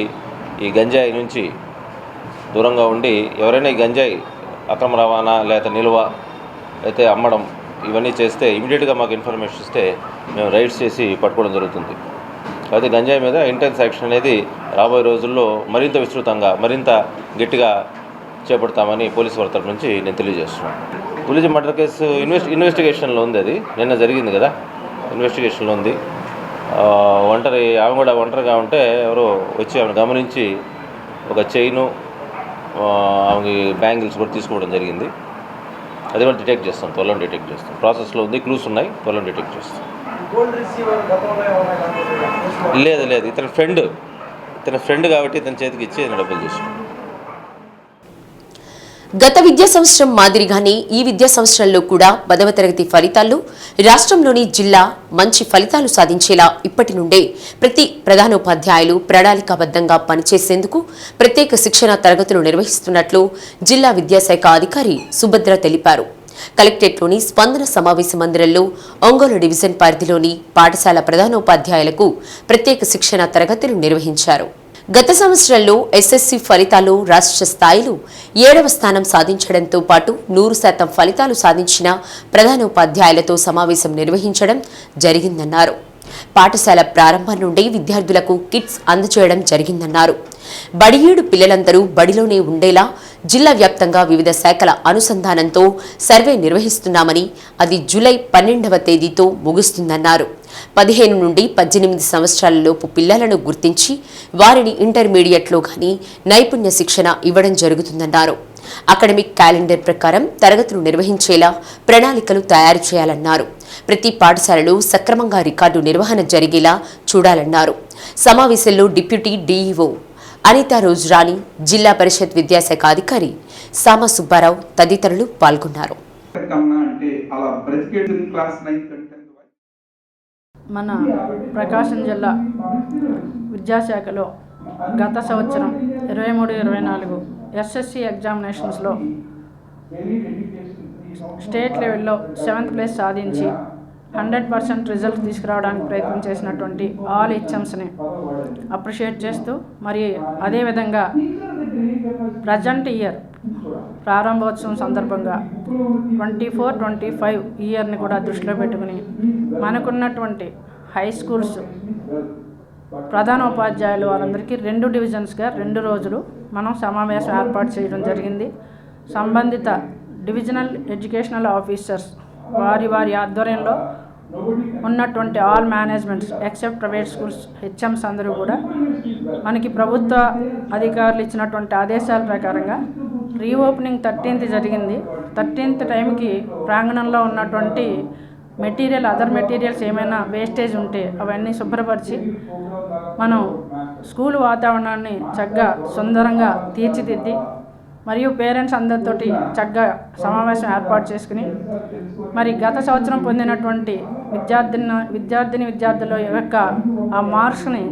ఈ గంజాయి నుంచి దూరంగా ఉండి, ఎవరైనా ఈ గంజాయి అక్రమ రవాణా లేదా నిల్వ అయితే అమ్మడం ఇవన్నీ చేస్తే ఇమీడియట్గా మాకు ఇన్ఫర్మేషన్ ఇస్తే మేము రైడ్స్ చేసి పట్టుకోవడం జరుగుతుంది. అయితే గంజాయి మీద ఇంటెన్స్ యాక్షన్ అనేది రాబోయే రోజుల్లో మరింత విస్తృతంగా మరింత గట్టిగా చేపడతామని పోలీసు వారి తరపు నుంచి నేను తెలియజేస్తున్నాను. పులిజ మర్డర్ కేసు ఇన్వెస్టిగేషన్లో ఉంది. అది నిన్న జరిగింది కదా, ఇన్వెస్టిగేషన్లో ఉంది. ఆమె కూడా ఒంటరిగా ఉంటే ఎవరో వచ్చి ఆమెను గమనించి ఒక చైను, ఆమెకి బ్యాంగిల్స్ కూడా తీసుకోవడం జరిగింది. అది కూడా డిటెక్ట్ చేస్తాం, త్వరలో డిటెక్ట్ చేస్తాం. ప్రాసెస్లో ఉంది, క్లూస్ ఉన్నాయి, త్వరలో డిటెక్ట్ చేస్తాం. లేదు ఇతని ఫ్రెండ్ కాబట్టి ఇతని చేతికి ఇచ్చి డబ్బులు చేస్తాం. గత విద్యా సంవత్సరం మాదిరిగానే ఈ విద్యా సంవత్సరంలో కూడా 10వ తరగతి ఫలితాల్లో రాష్ట్రంలోని జిల్లా మంచి ఫలితాలు సాధించేలా ఇప్పటి నుండే ప్రతి ప్రధానోపాధ్యాయులు ప్రణాళికాబద్ధంగా పనిచేసేందుకు ప్రత్యేక శిక్షణ తరగతులు నిర్వహిస్తున్నట్లు జిల్లా విద్యాశాఖ అధికారి సుభద్ర తెలిపారు. కలెక్టరేట్లోని స్పందన సమావేశ మందిరంలో ఒంగోలు డివిజన్ పరిధిలోని పాఠశాల ప్రధానోపాధ్యాయులకు ప్రత్యేక శిక్షణ తరగతులు నిర్వహించారు. గత సంవత్సరంలో ఎస్ఎస్సీ ఫలితాల్లో రాష్ట్ర స్థాయిలో 7వ స్థానం సాధించడంతో పాటు 100% ఫలితాలు సాధించిన ప్రధానోపాధ్యాయులతో సమావేశం నిర్వహించడం జరిగిందన్నారు. పాఠశాల ప్రారంభం నుండి విద్యార్థులకు కిట్స్ అందజేయడం జరిగిందన్నారు. బడియేడు పిల్లలందరూ బడిలోనే ఉండేలా జిల్లా వ్యాప్తంగా వివిధ శాఖల అనుసంధానంతో సర్వే నిర్వహిస్తున్నామని, అది జూలై 12వ తేదీతో ముగుస్తుందన్నారు. 15 నుండి 18 సంవత్సరాలలోపు పిల్లలను గుర్తించి వారిని ఇంటర్మీడియట్లో కానీ నైపుణ్య శిక్షణ ఇవ్వడం జరుగుతుందన్నారు. అకాడమిక్ క్యాలెండర్ ప్రకారం తరగతులు నిర్వహించేలా ప్రణాళికలు తయారు చేయాలన్నారు. ప్రతి పాఠశాలలో సక్రమంగా రికార్డు నిర్వహణ జరిగేలా చూడాలన్నారు. సమావేశంలో డిప్యూటీ డీఈఓ అనితా రోజురాణి, జిల్లా పరిషత్ విద్యాశాఖ అధికారి సామ సుబ్బారావు తదితరులు పాల్గొన్నారు. మన ప్రకాశం జిల్లా విద్యాశాఖలో గత సంవత్సరం 23-24 ఎస్ఎస్సి ఎగ్జామినేషన్స్లో స్టేట్ లెవెల్లో 7th ప్లేస్ సాధించి 100% రిజల్ట్ తీసుకురావడానికి ప్రయత్నం చేసినటువంటి ఆల్ హెచ్ఎంస్ని అప్రిషియేట్ చేస్తూ, మరి అదేవిధంగా ప్రజెంట్ ఇయర్ ప్రారంభోత్సవం సందర్భంగా 24-25 ఇయర్ని కూడా దృష్టిలో పెట్టుకుని మనకున్నటువంటి హై స్కూల్స్ ప్రధానోపాధ్యాయులు వాళ్ళందరికీ 2 డివిజన్స్గా 2 రోజులు మనం సమావేశం ఏర్పాటు చేయడం జరిగింది. సంబంధిత డివిజనల్ ఎడ్యుకేషనల్ ఆఫీసర్స్ వారి ఆధ్వర్యంలో ఉన్నటువంటి all managements except private schools HMs అందరూ కూడా మనకి ప్రభుత్వ అధికారులు ఇచ్చినటువంటి ఆదేశాల ప్రకారంగా రీఓపెనింగ్ 13th జరిగింది. 13th టైంకి ప్రాంగణంలో ఉన్నటువంటి అదర్ మెటీరియల్స్ ఏమైనా వేస్టేజ్ ఉంటే అవన్నీ శుభ్రపరిచి మనం స్కూల్ వాతావరణాన్ని చక్కగా సుందరంగా తీర్చిదిద్ది, మరియు పేరెంట్స్ అందరితోటి చక్కగా సమావేశం ఏర్పాటు చేసుకుని మరి గత సంవత్సరం పొందినటువంటి విద్యార్థుల యొక్క ఆ మార్క్స్ని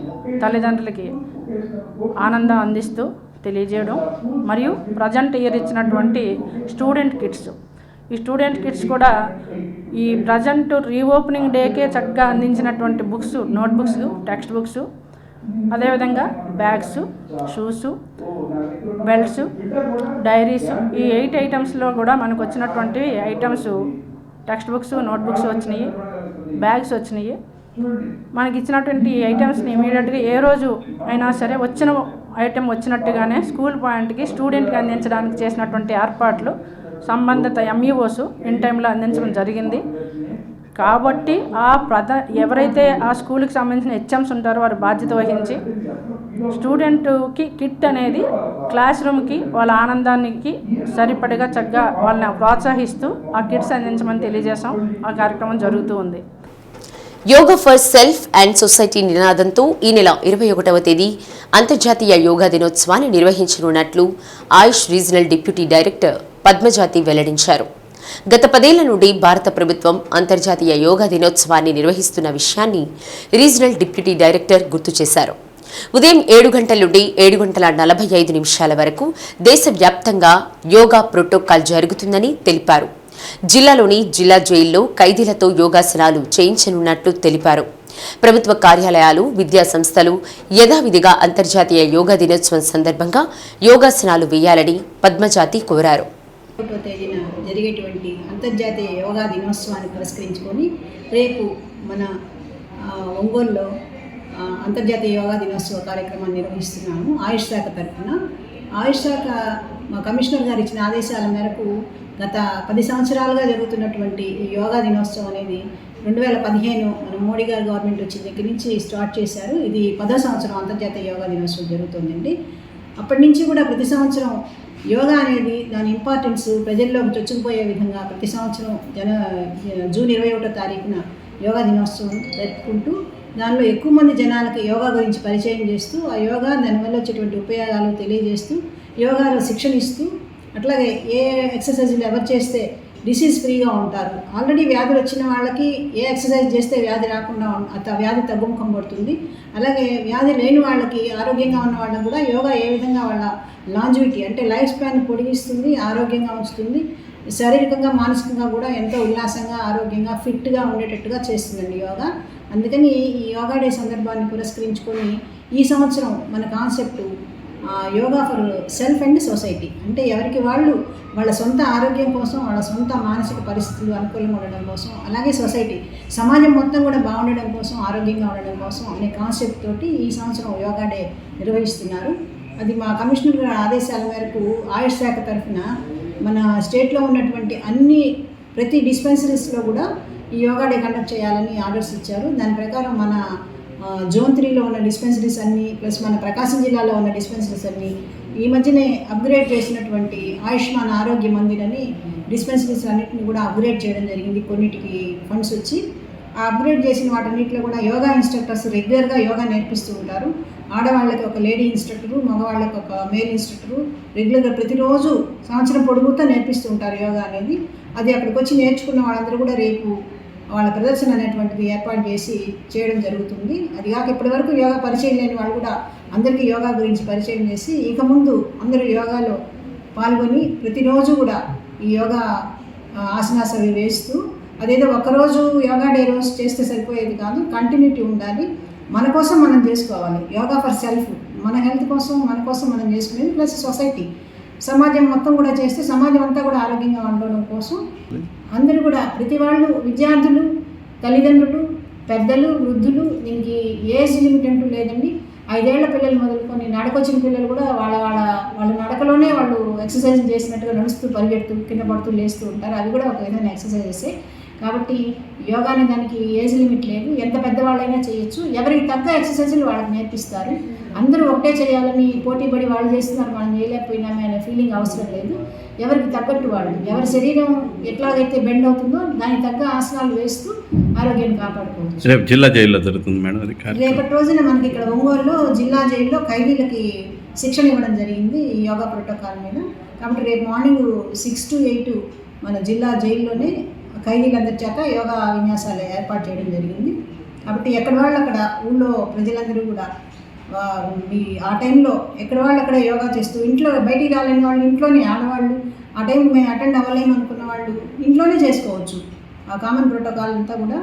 తల్లిదండ్రులకి ఆనందం అందిస్తూ తెలియజేయడం, మరియు ప్రజెంట్ ఇయర్ ఇచ్చినటువంటి స్టూడెంట్ కిట్స్, ఈ స్టూడెంట్ కిట్స్ కూడా ఈ ప్రజెంట్ రీఓపెనింగ్ డేకే చక్కగా అందించినటువంటి బుక్స్, నోట్బుక్స్, టెక్స్ట్ బుక్స్, అదేవిధంగా బ్యాగ్స్, షూస్, బెల్ట్స్, డైరీస్, ఈ 8 ఐటమ్స్లో కూడా మనకు వచ్చినటువంటి ఐటమ్స్ టెక్స్ట్ బుక్స్, నోట్బుక్స్ వచ్చినాయి, బ్యాగ్స్ వచ్చినాయి. మనకి ఇచ్చినటువంటి ఈ ఐటమ్స్ని ఇమీడియట్గా ఏ రోజు అయినా సరే వచ్చిన ఐటెం వచ్చినట్టుగానే స్కూల్ పాయింట్కి స్టూడెంట్కి అందించడానికి చేసినటువంటి ఏర్పాట్లు సంబంధిత ఎంఈఓస్ ఇన్ టైంలో అందించడం జరిగింది. కాబట్టి ఎవరైతే ఆ స్కూల్కి సంబంధించిన హెచ్ఎంస్ ఉంటారో వారు బాధ్యత వహించి స్టూడెంట్కి కిట్ అనేది క్లాస్ రూమ్కి వాళ్ళ ఆనందానికి సరిపడగా చక్కగా వాళ్ళని ప్రోత్సహిస్తూ ఆ కిట్స్ అందించమని తెలియజేసాం. ఆ కార్యక్రమం జరుగుతూ ఉంది. Yoga for self and society నినాదంతో ఈ నెల 21వ తేదీ అంతర్జాతీయ యోగా దినోత్సవాన్ని నిర్వహించనున్నట్లు ఆయుష్ రీజనల్ డిప్యూటీ డైరెక్టర్ పద్మజాతి వెల్లడించారు. గత 10 ఏళ్ల నుండి భారత ప్రభుత్వం అంతర్జాతీయ యోగా దినోత్సవాన్ని నిర్వహిస్తున్న విషయాన్ని రీజనల్ డిప్యూటీ డైరెక్టర్ గుర్తు చేశారు. ఉదయం 7 గంటల నుండి 7:45 వరకు దేశవ్యాప్తంగా యోగా ప్రోటోకాల్ జరుగుతుందని తెలిపారు. జిల్లాలోని జిల్లా జైల్లో ఖైదీలతో యోగాసనాలు చేయించనున్నట్లు తెలిపారు. ప్రభుత్వ కార్యాలయాలు, విద్యా సంస్థలు యథావిధిగా అంతర్జాతీయ యోగా దినోత్సవం సందర్భంగా యోగాసనాలు వేయాలని పద్మజాతి కోరారు. 1వ తేదీన జరిగేటువంటి అంతర్జాతీయ యోగా దినోత్సవాన్ని పురస్కరించుకొని రేపు మన ఒంగోలులో అంతర్జాతీయ యోగా దినోత్సవ కార్యక్రమాన్ని నిర్వహిస్తున్నాము. ఆయుష్ శాఖ తరఫున ఆయుష్ శాఖ మా కమిషనర్ గారు ఇచ్చిన ఆదేశాల మేరకు గత 10 సంవత్సరాలుగా జరుగుతున్నటువంటి ఈ యోగా దినోత్సవం అనేది 2015 మన మోడీ గారు గవర్నమెంట్ వచ్చిన దగ్గర నుంచి స్టార్ట్ చేశారు. ఇది 10వ సంవత్సరం అంతర్జాతీయ యోగా దినోత్సవం జరుగుతుందండి. అప్పటి నుంచి కూడా ప్రతి సంవత్సరం యోగా అనేది దాని ఇంపార్టెన్స్ ప్రజల్లోకి చొచ్చుకుపోయే విధంగా ప్రతి సంవత్సరం జూన్ 21వ తారీఖున యోగా దినోత్సవం జరుపుకుంటూ దానిలో ఎక్కువ మంది జనాలకి యోగా గురించి పరిచయం చేస్తూ ఆ యోగా దానివల్ల వచ్చేటువంటి ఉపయోగాలు తెలియజేస్తూ యోగాలో శిక్షణ ఇస్తూ అట్లాగే ఏ ఎక్సర్సైజులు ఎవరు చేస్తే డిసీజ్ ఫ్రీగా ఉంటారు. ఆల్రెడీ వ్యాధులు వచ్చిన వాళ్ళకి ఏ ఎక్సర్సైజ్ చేస్తే వ్యాధి రాకుండా వ్యాధి తగ్గుముఖం పడుతుంది. అలాగే వ్యాధి లేని వాళ్ళకి ఆరోగ్యంగా ఉన్న వాళ్ళకి కూడా యోగా ఏ విధంగా వాళ్ళ లాంజివిటీ అంటే లైఫ్ స్పాన్ పొడిగిస్తుంది, ఆరోగ్యంగా ఉంచుతుంది, శారీరకంగా మానసికంగా కూడా ఎంతో ఉల్లాసంగా ఆరోగ్యంగా ఫిట్గా ఉండేటట్టుగా చేస్తుందండి యోగా. అందుకని ఈ యోగా డే సందర్భాన్ని పురస్కరించుకొని ఈ సంవత్సరం మన concept yoga for self and society. అంటే ఎవరికి వాళ్ళు వాళ్ళ సొంత ఆరోగ్యం కోసం, వాళ్ళ సొంత మానసిక పరిస్థితులు అనుకూలంగా ఉండడం కోసం, అలాగే సొసైటీ సమాజం మొత్తం కూడా బాగుండడం కోసం, ఆరోగ్యంగా ఉండడం కోసం అనే కాన్సెప్ట్ తోటి ఈ సంవత్సరం యోగా డే నిర్వహిస్తున్నారు. అది మా కమిషనర్ గారి ఆదేశాల మేరకు ఆయుష్ శాఖ తరఫున మన స్టేట్లో ఉన్నటువంటి ప్రతి డిస్పెన్సరీస్లో కూడా ఈ యోగా డే కండక్ట్ చేయాలని ఆర్డర్స్ ఇచ్చారు. దాని ప్రకారం మన జోన్ 3లో ఉన్న డిస్పెన్సరీస్ అన్నీ ప్లస్ మన ప్రకాశం జిల్లాలో ఉన్న డిస్పెన్సరీస్ అన్నీ ఈ మధ్యనే అప్గ్రేడ్ చేసినటువంటి ఆయుష్మాన్ ఆరోగ్య మందిర్ అని డిస్పెన్సరీస్ అన్నింటిని కూడా అప్గ్రేడ్ చేయడం జరిగింది. కొన్నిటికి ఫండ్స్ వచ్చి ఆ అప్గ్రేడ్ చేసిన వాటన్నిటిలో కూడా యోగా ఇన్స్ట్రక్టర్స్ రెగ్యులర్గా యోగా నేర్పిస్తూ ఉంటారు. ఆడవాళ్ళకి ఒక లేడీ ఇన్స్ట్రక్టరు, మగవాళ్ళకి ఒక మేల్ ఇన్స్ట్రక్టరు రెగ్యులర్గా ప్రతిరోజు సంవత్సరం పొడుగుతో నేర్పిస్తూ ఉంటారు యోగా అనేది. అది అక్కడికి వచ్చి నేర్చుకున్న వాళ్ళందరూ కూడా రేపు వాళ్ళ ప్రదర్శన అనేటువంటిది ఏర్పాటు చేసి చేయడం జరుగుతుంది. అది కాక ఇప్పటివరకు యోగా పరిచయం లేని వాళ్ళు కూడా అందరికీ యోగా గురించి పరిచయం చేసి ఇక ముందు అందరూ యోగాలో పాల్గొని ప్రతిరోజు కూడా ఈ యోగా ఆసనాస్ అవి వేస్తూ అదేదో ఒకరోజు యోగా డే రోజు చేస్తే సరిపోయేది కాదు, కంటిన్యూటీ ఉండాలి. మన కోసం మనం చేసుకోవాలి. యోగా ఫర్ సెల్ఫ్, మన హెల్త్ కోసం మన కోసం మనం చేసుకునేది, ప్లస్ సొసైటీ సమాజం మొత్తం కూడా చేస్తే సమాజం అంతా కూడా ఆరోగ్యంగా ఉండడం కోసం అందరూ కూడా ప్రతి వాళ్ళు విద్యార్థులు, తల్లిదండ్రులు, పెద్దలు, వృద్ధులు, దీనికి ఏజ్ లిమిట్ అంటూ లేదండి. 5 ఏళ్ల పిల్లలు మొదలుకొని నడకొచ్చిన పిల్లలు కూడా వాళ్ళ నడకలోనే వాళ్ళు ఎక్సర్సైజ్ చేసినట్టుగా నడుస్తూ పరిగెడుతూ కింద పడుతూ లేస్తూ ఉంటారు. అది కూడా ఒక విధమైన ఎక్సర్సైజెసే. కాబట్టి యోగాని దానికి ఏజ్ లిమిట్ లేదు, ఎంత పెద్దవాళ్ళైనా చేయొచ్చు. ఎవరికి తగ్గ ఎక్సర్సైజులు వాళ్ళకి నేర్పిస్తారు. అందరూ ఒకటే చేయాలని పోటీ పడి వాళ్ళు చేస్తున్నారు మనం చేయలేకపోయినామే అనే ఫీలింగ్ అవసరం లేదు. ఎవరికి తగ్గట్టు వాళ్ళు, ఎవరి శరీరం ఎట్లాగైతే బెండ్ అవుతుందో దానికి తగ్గ ఆసనాలు వేస్తూ ఆరోగ్యాన్ని కాపాడుకోవచ్చు. రేపు జిల్లా జైల్లో జరుగుతుంది మేడం. రేపటి రోజున మనకి ఇక్కడ ఒంగోలులో జిల్లా జైల్లో ఖైదీలకి శిక్షణ ఇవ్వడం జరిగింది ఈ యోగా ప్రోటోకాల్ మీద. కాబట్టి రేపు మార్నింగ్ 6 to 8 మన జిల్లా జైల్లోనే ఖైదీలందరి చేత యోగా విన్యాసాలు ఏర్పాటు చేయడం జరిగింది. కాబట్టి ఎక్కడ వాళ్ళు అక్కడ ఊళ్ళో ప్రజలందరూ కూడా ఆ టైంలో ఎక్కడ వాళ్ళు అక్కడ యోగా చేస్తూ ఇంట్లో బయటికి రాలేని వాళ్ళు ఇంట్లోనే, ఆడవాళ్ళు ఆ టైం మేము అటెండ్ అవ్వలేము అనుకున్న వాళ్ళు ఇంట్లోనే చేసుకోవచ్చు. ఆ కామన్ ప్రోటోకాల్ అంతా కూడా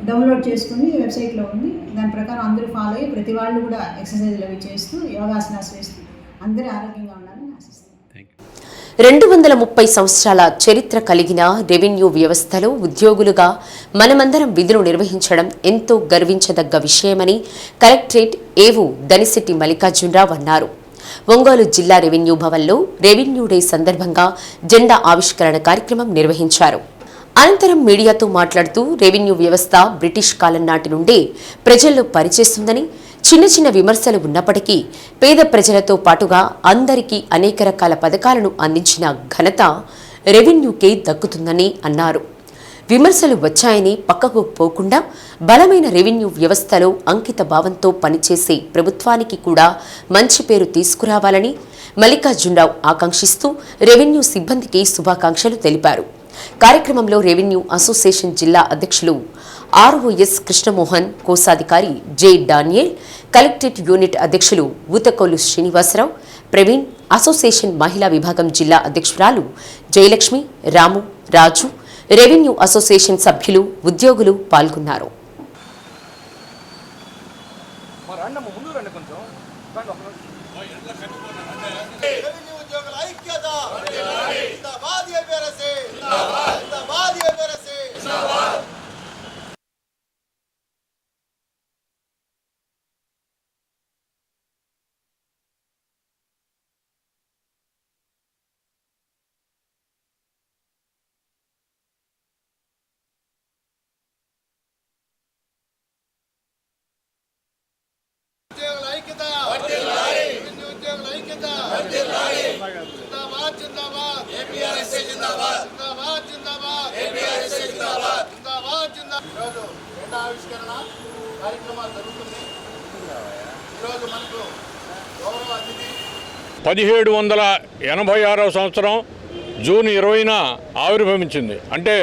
డౌన్లోడ్ చేసుకుని వెబ్సైట్లో ఉంది. దాని ప్రకారం అందరూ ఫాలో అయ్యి ప్రతి వాళ్ళు కూడా ఎక్సర్సైజ్లు అవి చేస్తూ యోగాసనాలు వేస్తూ అందరూ ఆరోగ్యంగా ఉండాలని ఆశిస్తున్నాను. 230 సంవత్సరాల చరిత్ర కలిగిన రెవెన్యూ వ్యవస్థలో ఉద్యోగులుగా మనమందరం విధులు నిర్వహించడం ఎంతో గర్వించదగ్గ విషయమని కలెక్టరేట్ ఏవో దనిశెట్టి మల్లికార్జునరావు అన్నారు. ఒంగోలు జిల్లా రెవెన్యూ భవన్లో రెవెన్యూ డే సందర్భంగా జెండా ఆవిష్కరణ కార్యక్రమం నిర్వహించారు. అనంతరం మీడియాతో మాట్లాడుతూ రెవెన్యూ వ్యవస్థ బ్రిటిష్ కాలం నాటి నుండే ప్రజల్లో పనిచేస్తుందని, చిన్న చిన్న విమర్శలు ఉన్నప్పటికీ పేద ప్రజలతో పాటుగా అందరికీ అనేక రకాల పథకాలను అందించిన ఘనత రెవెన్యూకే దక్కుతుందని అన్నారు. విమర్శలు వచ్చాయని పక్కకు పోకుండా బలమైన రెవెన్యూ వ్యవస్థలో అంకిత భావంతో పనిచేసే ప్రభుత్వానికి కూడా మంచి పేరు తీసుకురావాలని మల్లికార్జునరావు ఆకాంక్షిస్తూ రెవెన్యూ సిబ్బందికి శుభాకాంక్షలు తెలిపారు. కార్యక్రమంలో రెవెన్యూ అసోసియేషన్ జిల్లా అధ్యక్షులు ఆర్ఓఎస్ కృష్ణమోహన్, కోశాధికారి జె డానియల్, కలెక్టరేట్ యూనిట్ అధ్యక్షులు ఊతకోలు శ్రీనివాసరావు, ప్రవీణ్, అసోసియేషన్ మహిళా విభాగం జిల్లా అధ్యక్షురాలు జయలక్ష్మి, రాము, రాజు, రెవెన్యూ అసోసియేషన్ సభ్యులు, ఉద్యోగులు పాల్గొన్నారు. ఆవిష్కరణ కార్యక్రమాలు జరుగుతుంది. ఈరోజు మనకు గౌరవ అతిథి 1786వ సంవత్సరం జూన్ 20న ఆవిర్భవించింది. అంటే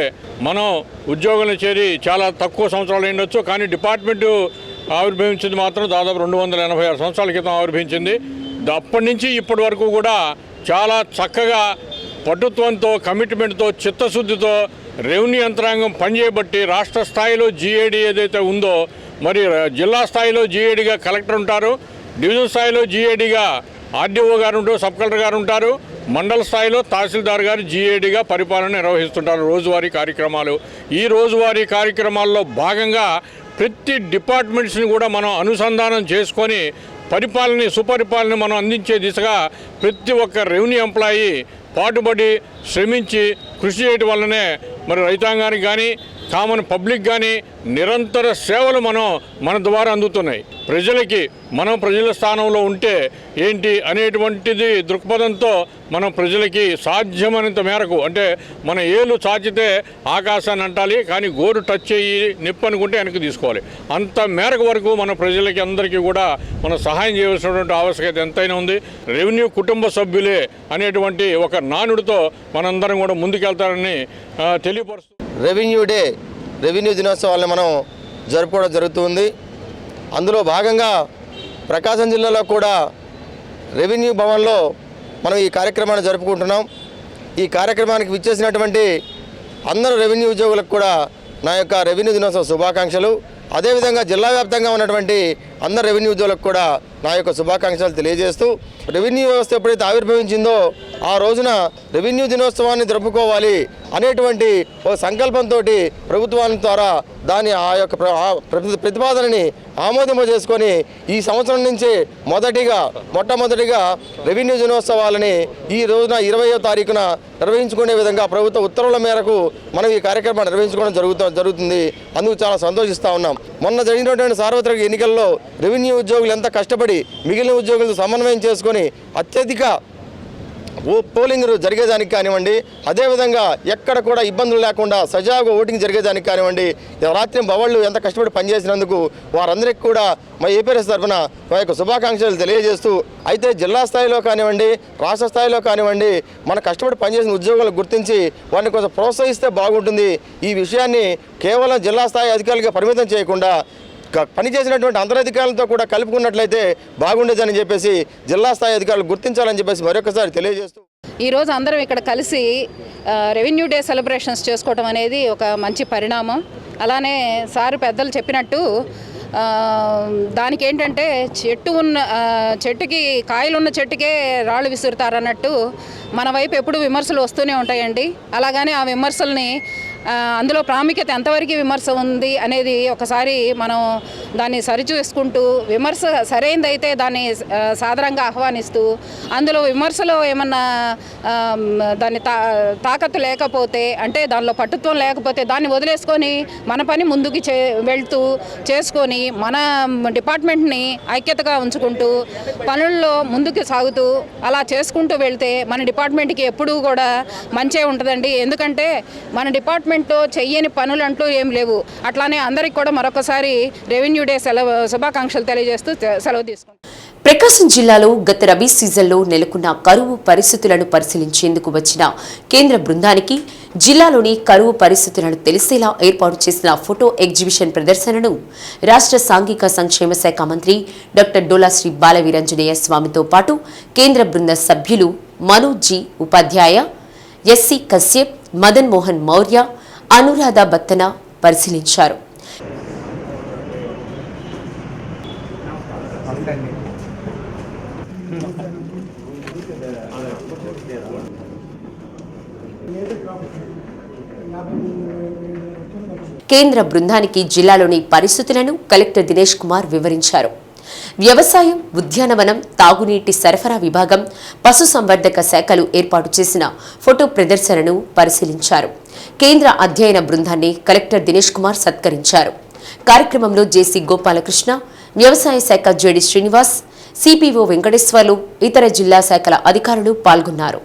మనం ఉద్యోగంలో చేరి చాలా తక్కువ సంవత్సరాలు ఉండొచ్చు, కానీ డిపార్ట్మెంటు ఆవిర్భవించింది మాత్రం దాదాపు 286 సంవత్సరాల క్రితం ఆవిర్భవించింది. అప్పటి నుంచి ఇప్పటి వరకు కూడా చాలా చక్కగా పటుత్వంతో, కమిట్మెంట్తో, చిత్తశుద్ధితో రెవెన్యూ యంత్రాంగం పనిచేయబట్టి రాష్ట్ర స్థాయిలో జీఏడీ ఏదైతే ఉందో, మరి జిల్లా స్థాయిలో జీఏడీగా కలెక్టర్ ఉంటారు, డివిజన్ స్థాయిలో జీఏడీగా ఆర్డీఓ గారు ఉంటారు, సబ్ కలెక్టర్ గారు ఉంటారు, మండల స్థాయిలో తహసీల్దార్ గారు జీఏడీగా పరిపాలన నిర్వహిస్తుంటారు రోజువారీ కార్యక్రమాలు. ఈ రోజువారీ కార్యక్రమాల్లో భాగంగా ప్రతి డిపార్ట్మెంట్స్ని కూడా మనం అనుసంధానం చేసుకొని సుపరిపాలన మనం అందించే దిశగా ప్రతి ఒక్క రెవెన్యూ ఎంప్లాయీ పాటుపడి శ్రమించి కృషి చేయడం వల్లనే మరి రైతాంగానికి కానీ కామన్ పబ్లిక్ కానీ నిరంతర సేవలు మన ద్వారా అందుతున్నాయి. ప్రజలకి మనం ప్రజల స్థానంలో ఉంటే ఏంటి అనేటువంటిది దృక్పథంతో మనం ప్రజలకి సాధ్యమైనంత మేరకు, అంటే మన ఏలు చాచితే ఆకాశాన్ని అంటాలి, కానీ గోరు టచ్ చేయి నిప్పు అనుకుంటే వెనక్కి తీసుకోవాలి. అంత మేరకు వరకు మన ప్రజలకి అందరికీ కూడా మనం సహాయం చేయవలసినటువంటి ఆవశ్యకత ఎంతైనా ఉంది. రెవెన్యూ కుటుంబ సభ్యులే అనేటువంటి ఒక నానుడితో మనందరం కూడా ముందుకెళ్తారని తెలియపరుస్తూ రెవెన్యూ దినోత్సవాలను మనం జరుపుకోవడం జరుగుతుంది. అందులో భాగంగా ప్రకాశం జిల్లాలో కూడా రెవెన్యూ భవన్లో మనం ఈ కార్యక్రమాన్ని జరుపుకుంటున్నాం. ఈ కార్యక్రమానికి విచ్చేసినటువంటి అందరూ రెవెన్యూ ఉద్యోగులకు కూడా నా యొక్క రెవెన్యూ దినోత్సవ శుభాకాంక్షలు. అదేవిధంగా జిల్లా వ్యాప్తంగా ఉన్నటువంటి అందరు రెవెన్యూ ఉద్యోగులకు కూడా నా యొక్క శుభాకాంక్షలు తెలియజేస్తూ, రెవెన్యూ వ్యవస్థ ఎప్పుడైతే ఆవిర్భవించిందో ఆ రోజున రెవెన్యూ దినోత్సవాన్ని జరుపుకోవాలి అనేటువంటి ఒక సంకల్పంతో ప్రభుత్వాల ద్వారా దాని ఆ యొక్క ప్రతిపాదనని ఆమోదింపజేసుకొని ఈ సంవత్సరం నుంచి మొట్టమొదటిగా రెవెన్యూ దినోత్సవాలని ఈ రోజున 20వ తారీఖున నిర్వహించుకునే విధంగా ప్రభుత్వ ఉత్తర్వుల మేరకు మనం ఈ కార్యక్రమాన్ని నిర్వహించుకోవడం జరుగుతుంది. అందుకు చాలా సంతోషిస్తూ ఉన్నాం. మొన్న జరిగినటువంటి సార్వత్రిక ఎన్నికల్లో రెవెన్యూ ఉద్యోగులు ఎంత కష్టపడి మిగిలిన ఉద్యోగులతో సమన్వయం చేసుకొని అత్యధిక పోలింగ్ జరిగేదానికి కానివ్వండి, అదేవిధంగా ఎక్కడ కూడా ఇబ్బందులు లేకుండా సజావుగా ఓటింగ్ జరిగేదానికి కానివ్వండి, రాత్రి బవళ్ళు ఎంత కష్టపడి పనిచేసినందుకు వారందరికీ కూడా మా ఏపీఎస్ తరఫున మా యొక్క శుభాకాంక్షలు తెలియజేస్తూ, అయితే జిల్లా స్థాయిలో కానివ్వండి, రాష్ట్ర స్థాయిలో కానివ్వండి, మన కష్టపడి పనిచేసిన ఉద్యోగులను గుర్తించి వారిని కొంచెం ప్రోత్సహిస్తే బాగుంటుంది. ఈ విషయాన్ని కేవలం జిల్లా స్థాయి అధికారులుగా పరిమితం చేయకుండా పనిచేసినటువంటి అంతరధికారులతో కూడా కలుపుకున్నట్లయితే బాగుండేదని చెప్పేసి జిల్లా స్థాయి అధికారులు గుర్తించాలని చెప్పేసి మరొకసారి తెలియజేస్తూ, ఈరోజు అందరం ఇక్కడ కలిసి రెవెన్యూ డే సెలబ్రేషన్స్ చేసుకోవడం అనేది ఒక మంచి పరిణామం. అలానే సారు పెద్దలు చెప్పినట్టు దానికి ఏంటంటే చెట్టుకి కాయలున్న చెట్టుకే రాళ్ళు విసురుతారన్నట్టు మన వైపు ఎప్పుడు విమర్శలు వస్తూనే ఉంటాయండి. అలాగని ఆ విమర్శల్ని అందులో ప్రాముఖ్యత ఎంతవరకు విమర్శ ఉంది అనేది ఒకసారి మనం దాన్ని సరిచూసుకుంటూ విమర్శ సరైనదైతే దాన్ని సాదరంగా ఆహ్వానిస్తూ అందులో విమర్శలో ఏమన్నా దాన్ని తాకత్తు లేకపోతే అంటే దానిలో పట్టుత్వం లేకపోతే దాన్ని వదిలేసుకొని మన పని ముందుకు వెళ్తూ చేసుకొని మన డిపార్ట్మెంట్ని ఐక్యతగా ఉంచుకుంటూ పనుల్లో ముందుకు సాగుతూ అలా చేసుకుంటూ వెళ్తే మన డిపార్ట్మెంట్కి ఎప్పుడూ కూడా మంచే ఉంటుందండి. ఎందుకంటే మన డిపార్ట్మెంట్లో చెయ్యని పనులు అంటూ ఏం లేవు. అట్లానే అందరికి కూడా మరొకసారి రెవెన్యూ డే శుభాకాంక్షలు తెలియజేస్తూ సెలవు తీసుకుంటాం. ప్రకాశం జిల్లాలో గత రబీ సీజన్లో నెలకొన్న కరువు పరిస్థితులను పరిశీలించేందుకు వచ్చిన కేంద్ర బృందానికి జిల్లాలోని కరువు పరిస్థితులను తెలిసేలా ఏర్పాటు చేసిన ఫోటో ఎగ్జిబిషన్ ప్రదర్శనను రాష్ట్ర సాంఘిక సంక్షేమ శాఖ మంత్రి డాక్టర్ డోలా శ్రీ బాలవీరాంజనేయ స్వామితో పాటు కేంద్ర బృంద సభ్యులు మనోజ్ జీ ఉపాధ్యాయ, ఎస్సీ కశ్యప్, మదన్ మోహన్ మౌర్య, అనురాధ బత్తన పరిశీలించారు. కేంద్ర బృందానికి జిల్లాలోని పరిస్థితులను కలెక్టర్ దినేష్ కుమార్ వివరించారు. వ్యవసాయం, ఉద్యానవనం, తాగునీటి సరఫరా విభాగం, పశుసంవర్ధక శాఖలు ఏర్పాటు చేసిన ఫోటో ప్రదర్శనను పరిశీలించారు. కేంద్ర అధ్యయన బృందాన్ని కలెక్టర్ దినేష్ కుమార్ సత్కరించారు. కార్యక్రమంలో జేసీ గోపాలకృష్ణ, వ్యవసాయ శాఖ జేడి శ్రీనివాస్, సిపిఓ వెంకటేశ్వర్లు, ఇతర జిల్లా శాఖల అధికారులు పాల్గొన్నారు.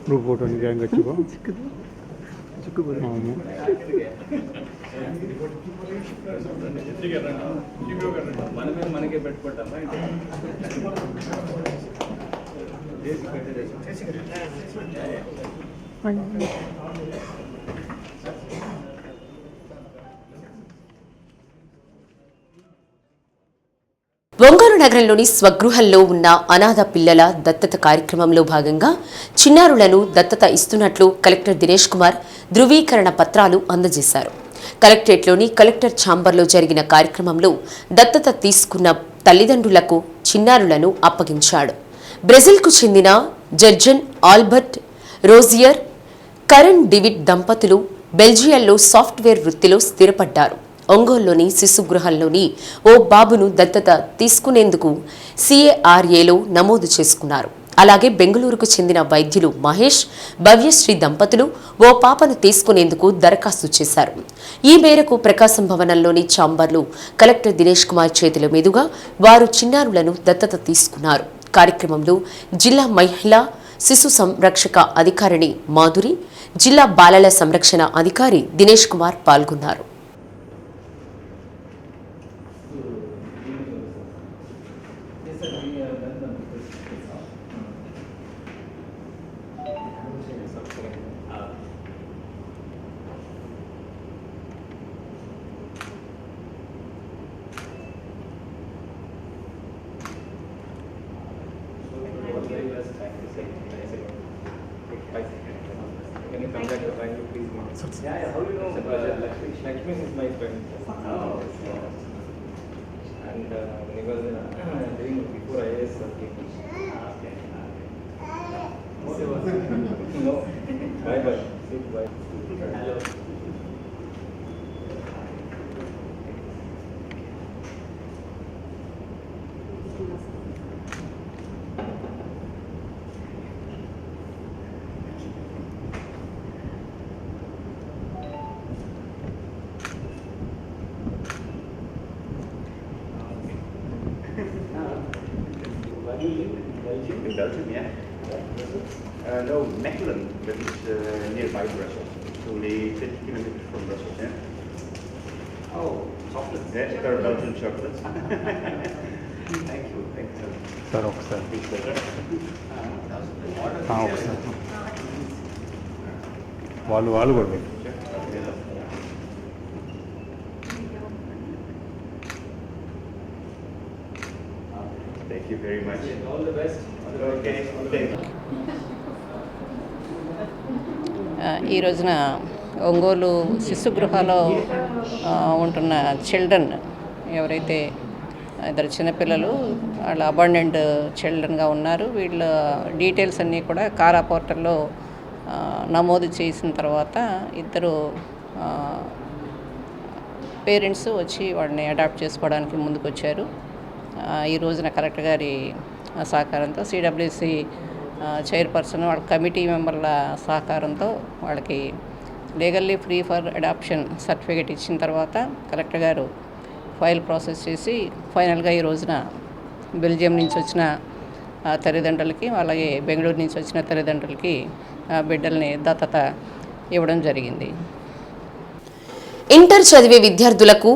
గ్రూప్ ఫోటో గ్యాంగ్ వచ్చుకో మనకే పెట్టుకుంటామా. ఒంగోలు నగరంలోని స్వగృహంలో ఉన్న అనాథ పిల్లల దత్తత కార్యక్రమంలో భాగంగా చిన్నారులను దత్తత ఇస్తున్నట్లు కలెక్టర్ దినేష్ కుమార్ ధృవీకరణ పత్రాలు అందజేశారు. కలెక్టరేట్లోని కలెక్టర్ ఛాంబర్లో జరిగిన కార్యక్రమంలో దత్తత తీసుకున్న తల్లిదండ్రులకు చిన్నారులను అప్పగించాడు. బ్రెజిల్కు చెందిన జర్జన్ ఆల్బర్ట్ రోజియర్, కరణ్ డివిడ్ దంపతులు బెల్జియంలో సాఫ్ట్వేర్ వృత్తిలో స్థిరపడ్డారు. ఒంగోలులోని శిశుగృహంలోని ఓ బాబును దత్తత తీసుకునేందుకు సిఏఆర్ఏలో నమోదు చేసుకున్నారు. అలాగే బెంగళూరుకు చెందిన వైద్యులు మహేష్, భవ్యశ్రీ దంపతులు ఓ పాపను తీసుకునేందుకు దరఖాస్తు చేశారు. ఈ మేరకు ప్రకాశం భవనంలోని ఛాంబర్లు కలెక్టర్ దినేష్ కుమార్ చేతుల మీదుగా వారు చిన్నారులను దత్తత తీసుకున్నారు. కార్యక్రమంలో జిల్లా మహిళా శిశు సంరక్షక అధికారిణి మాధురి, జిల్లా బాలల సంరక్షణ అధికారి దినేష్ కుమార్ పాల్గొన్నారు. Lakshmi is my friend. And when he was doing before IAS, no. Bye bye. Bye. Hello. In Belgium, yeah. No, Mechelen, that is nearby Brussels. It's only 50 kilometers from Brussels, yeah. Oh, chocolate. Yeah, there are Belgian chocolates. Thank you. Sir, ఒకసారి వాళ్ళు కూడా Thank you very much. All the best. Okay. Thank you. ఈ రోజున ఒంగోలు శిశు గృహాలో ఉంటున్న children ఎవరైతే ఇద్దరు చిన్నపిల్లలు వాళ్ళ అబాండెంట్ చిల్డ్రన్గా ఉన్నారు, వీళ్ళ డీటెయిల్స్ అన్నీ కూడా కారా పోర్టల్లో నమోదు చేసిన తర్వాత ఇద్దరు పేరెంట్స్ వచ్చి వాడిని అడాప్ట్ చేసుకోవడానికి ముందుకు వచ్చారు. ఈ రోజున కలెక్టర్ గారి సహకారంతో సిడబ్ల్యూసి చైర్పర్సన్ వాళ్ళ కమిటీ మెంబర్ల సహకారంతో వాళ్ళకి legally free for adoption certificate ఇచ్చిన తర్వాత కలెక్టర్ గారు ఫైల్ ప్రాసెస్ చేసి ఫైనల్గా ఈ రోజున బెల్జియం నుంచి వచ్చిన తల్లిదండ్రులకి అలాగే బెంగళూరు నుంచి వచ్చిన తల్లిదండ్రులకి బిడ్డల్ని దత్తత ఇవ్వడం జరిగింది. ఇంటర్ చదివే విద్యార్థులకు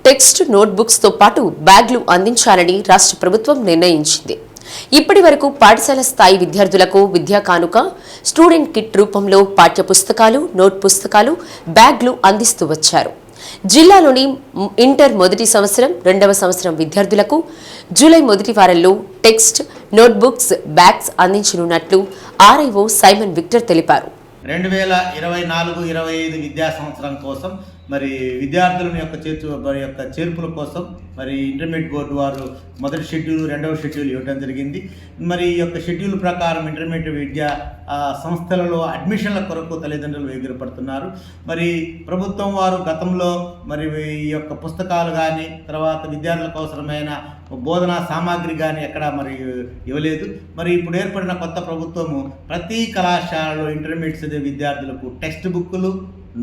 టెక్స్ట్ నోట్బుక్స్తో పాటు బ్యాగ్లు అందించాలని రాష్ట్ర ప్రభుత్వం నిర్ణయించింది. ఇప్పటి వరకు పాఠశాల స్థాయి విద్యార్థులకు విద్యా కానుక స్టూడెంట్ కిట్ రూపంలో పాఠ్య పుస్తకాలు, నోట్ పుస్తకాలు, బ్యాగ్లు అందిస్తూ వచ్చారు. జిల్లాలోని ఇంటర్ మొదటి సంవత్సరం, రెండవ సంవత్సరం విద్యార్థులకు జూలై మొదటి వారంలో టెక్స్ట్, నోట్బుక్స్, బ్యాగ్స్ అందించనున్నట్లు ఆర్ఐఓ సైమన్ విక్టర్ తెలిపారు. 2024-25 విద్యా సంవత్సరం కోసం మరి విద్యార్థుల యొక్క చేర్పుల కోసం మరి ఇంటర్మీడియట్ బోర్డు వారు మొదటి షెడ్యూల్, రెండవ షెడ్యూల్ ఇవ్వడం జరిగింది. మరి ఈ యొక్క షెడ్యూల్ ప్రకారం ఇంటర్మీడియట్ విద్యా సంస్థలలో అడ్మిషన్ల కొరకు తల్లిదండ్రులు ఎగురపడుతున్నారు. మరి ప్రభుత్వం వారు గతంలో మరి ఈ యొక్క పుస్తకాలు కానీ తర్వాత విద్యార్థులకు అవసరమైన బోధనా సామాగ్రి కానీ ఎక్కడ మరి ఇవ్వలేదు. మరి ఇప్పుడు ఏర్పడిన కొత్త ప్రభుత్వము ప్రతి కళాశాలలో ఇంటర్మీడియట్ చదివే విద్యార్థులకు టెక్స్ట్ బుక్కులు,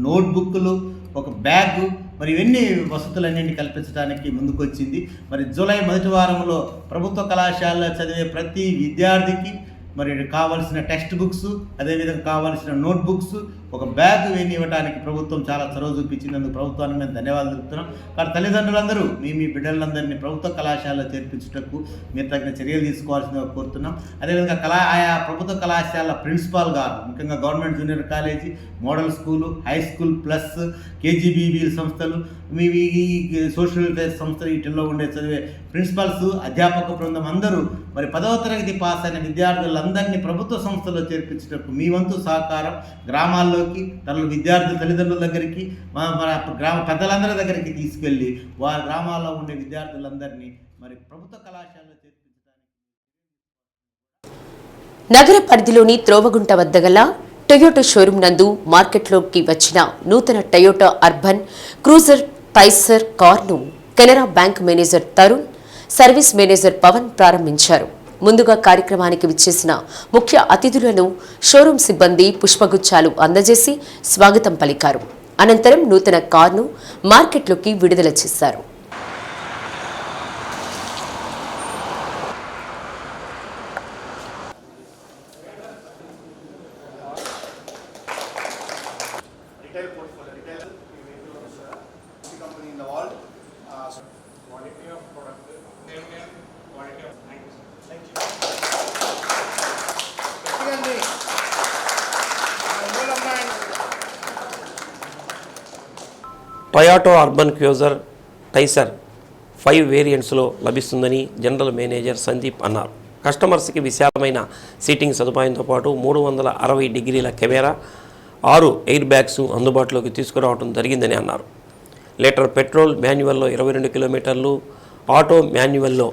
నోట్ బుక్కులు, ఒక బ్యాగ్ మరి ఇవన్నీ వసతులన్నింటినీ కల్పించడానికి ముందుకొచ్చింది. మరి జూలై మొదటి వారంలో ప్రభుత్వ కళాశాలలో చదివే ప్రతి విద్యార్థికి మరి కావాల్సిన టెక్స్ట్ బుక్స్, అదేవిధంగా కావాల్సిన నోట్ బుక్స్, ఒక బ్యాగ్ ఇవన్నీ ఇవ్వడానికి ప్రభుత్వం చాలా చొరవ చూపించినందుకు ప్రభుత్వానికి మేము ధన్యవాదాలు తెలుపుతున్నాం. కానీ తల్లిదండ్రులందరూ మీ బిడ్డలందరినీ ప్రభుత్వ కళాశాలలో చేర్పించుటకు మీరు తగిన చర్యలు తీసుకోవాల్సిందిగా కోరుతున్నాం. అదేవిధంగా ఆయా ప్రభుత్వ కళాశాల ప్రిన్సిపాల్ గారు, ముఖ్యంగా government junior college, model school, high school plus, KGBV సంస్థలు, ఈ సోషల్ వెల్ఫేర్ సంస్థలు, వీటిల్లో ఉండే చదివే ప్రిన్సిపల్స్, అధ్యాపక బృందం అందరూ మరి 10వ తరగతి పాస్ అయిన విద్యార్థులందరినీ ప్రభుత్వ సంస్థలో చేర్పించటకు మీ వంతు సహకారం గ్రామాల్లోకి విద్యార్థుల తల్లిదండ్రుల దగ్గరికి, మన గ్రామ పెద్దలందరి దగ్గరికి తీసుకెళ్ళి వారి గ్రామాల్లో ఉండే విద్యార్థులందరినీ మరి ప్రభుత్వ కళాశాలలో చేర్పించడానికి. నగర పరిధిలోని త్రోవగుంట వద్ద గల టొయోటా షోరూం నందు మార్కెట్లోకి వచ్చిన నూతన టొయోటా అర్బన్ క్రూజర్ పైసర్ కార్ను Canara bank manager Tarun, service manager Pavan ప్రారంభించారు. ముందుగా కార్యక్రమానికి విచ్చేసిన ముఖ్య అతిథులను షోరూం సిబ్బంది పుష్పగుచ్చాలు అందజేసి స్వాగతం పలికారు. అనంతరం నూతన కార్ను మార్కెట్లోకి విడుదల చేశారు. టొయోటా అర్బన్ క్రూజర్ టైసర్ 5 వేరియంట్స్లో లభిస్తుందని జనరల్ మేనేజర్ సందీప్ అన్నారు. కస్టమర్స్కి విశాలమైన సీటింగ్ సదుపాయంతో పాటు 360 డిగ్రీల కెమెరా, 6 ఎయిర్ బ్యాగ్స్ అందుబాటులోకి తీసుకురావడం జరిగిందని అన్నారు. లీటర్ పెట్రోల్ మాన్యువల్లో 22 కిలోమీటర్లు, ఆటో మాన్యువల్లో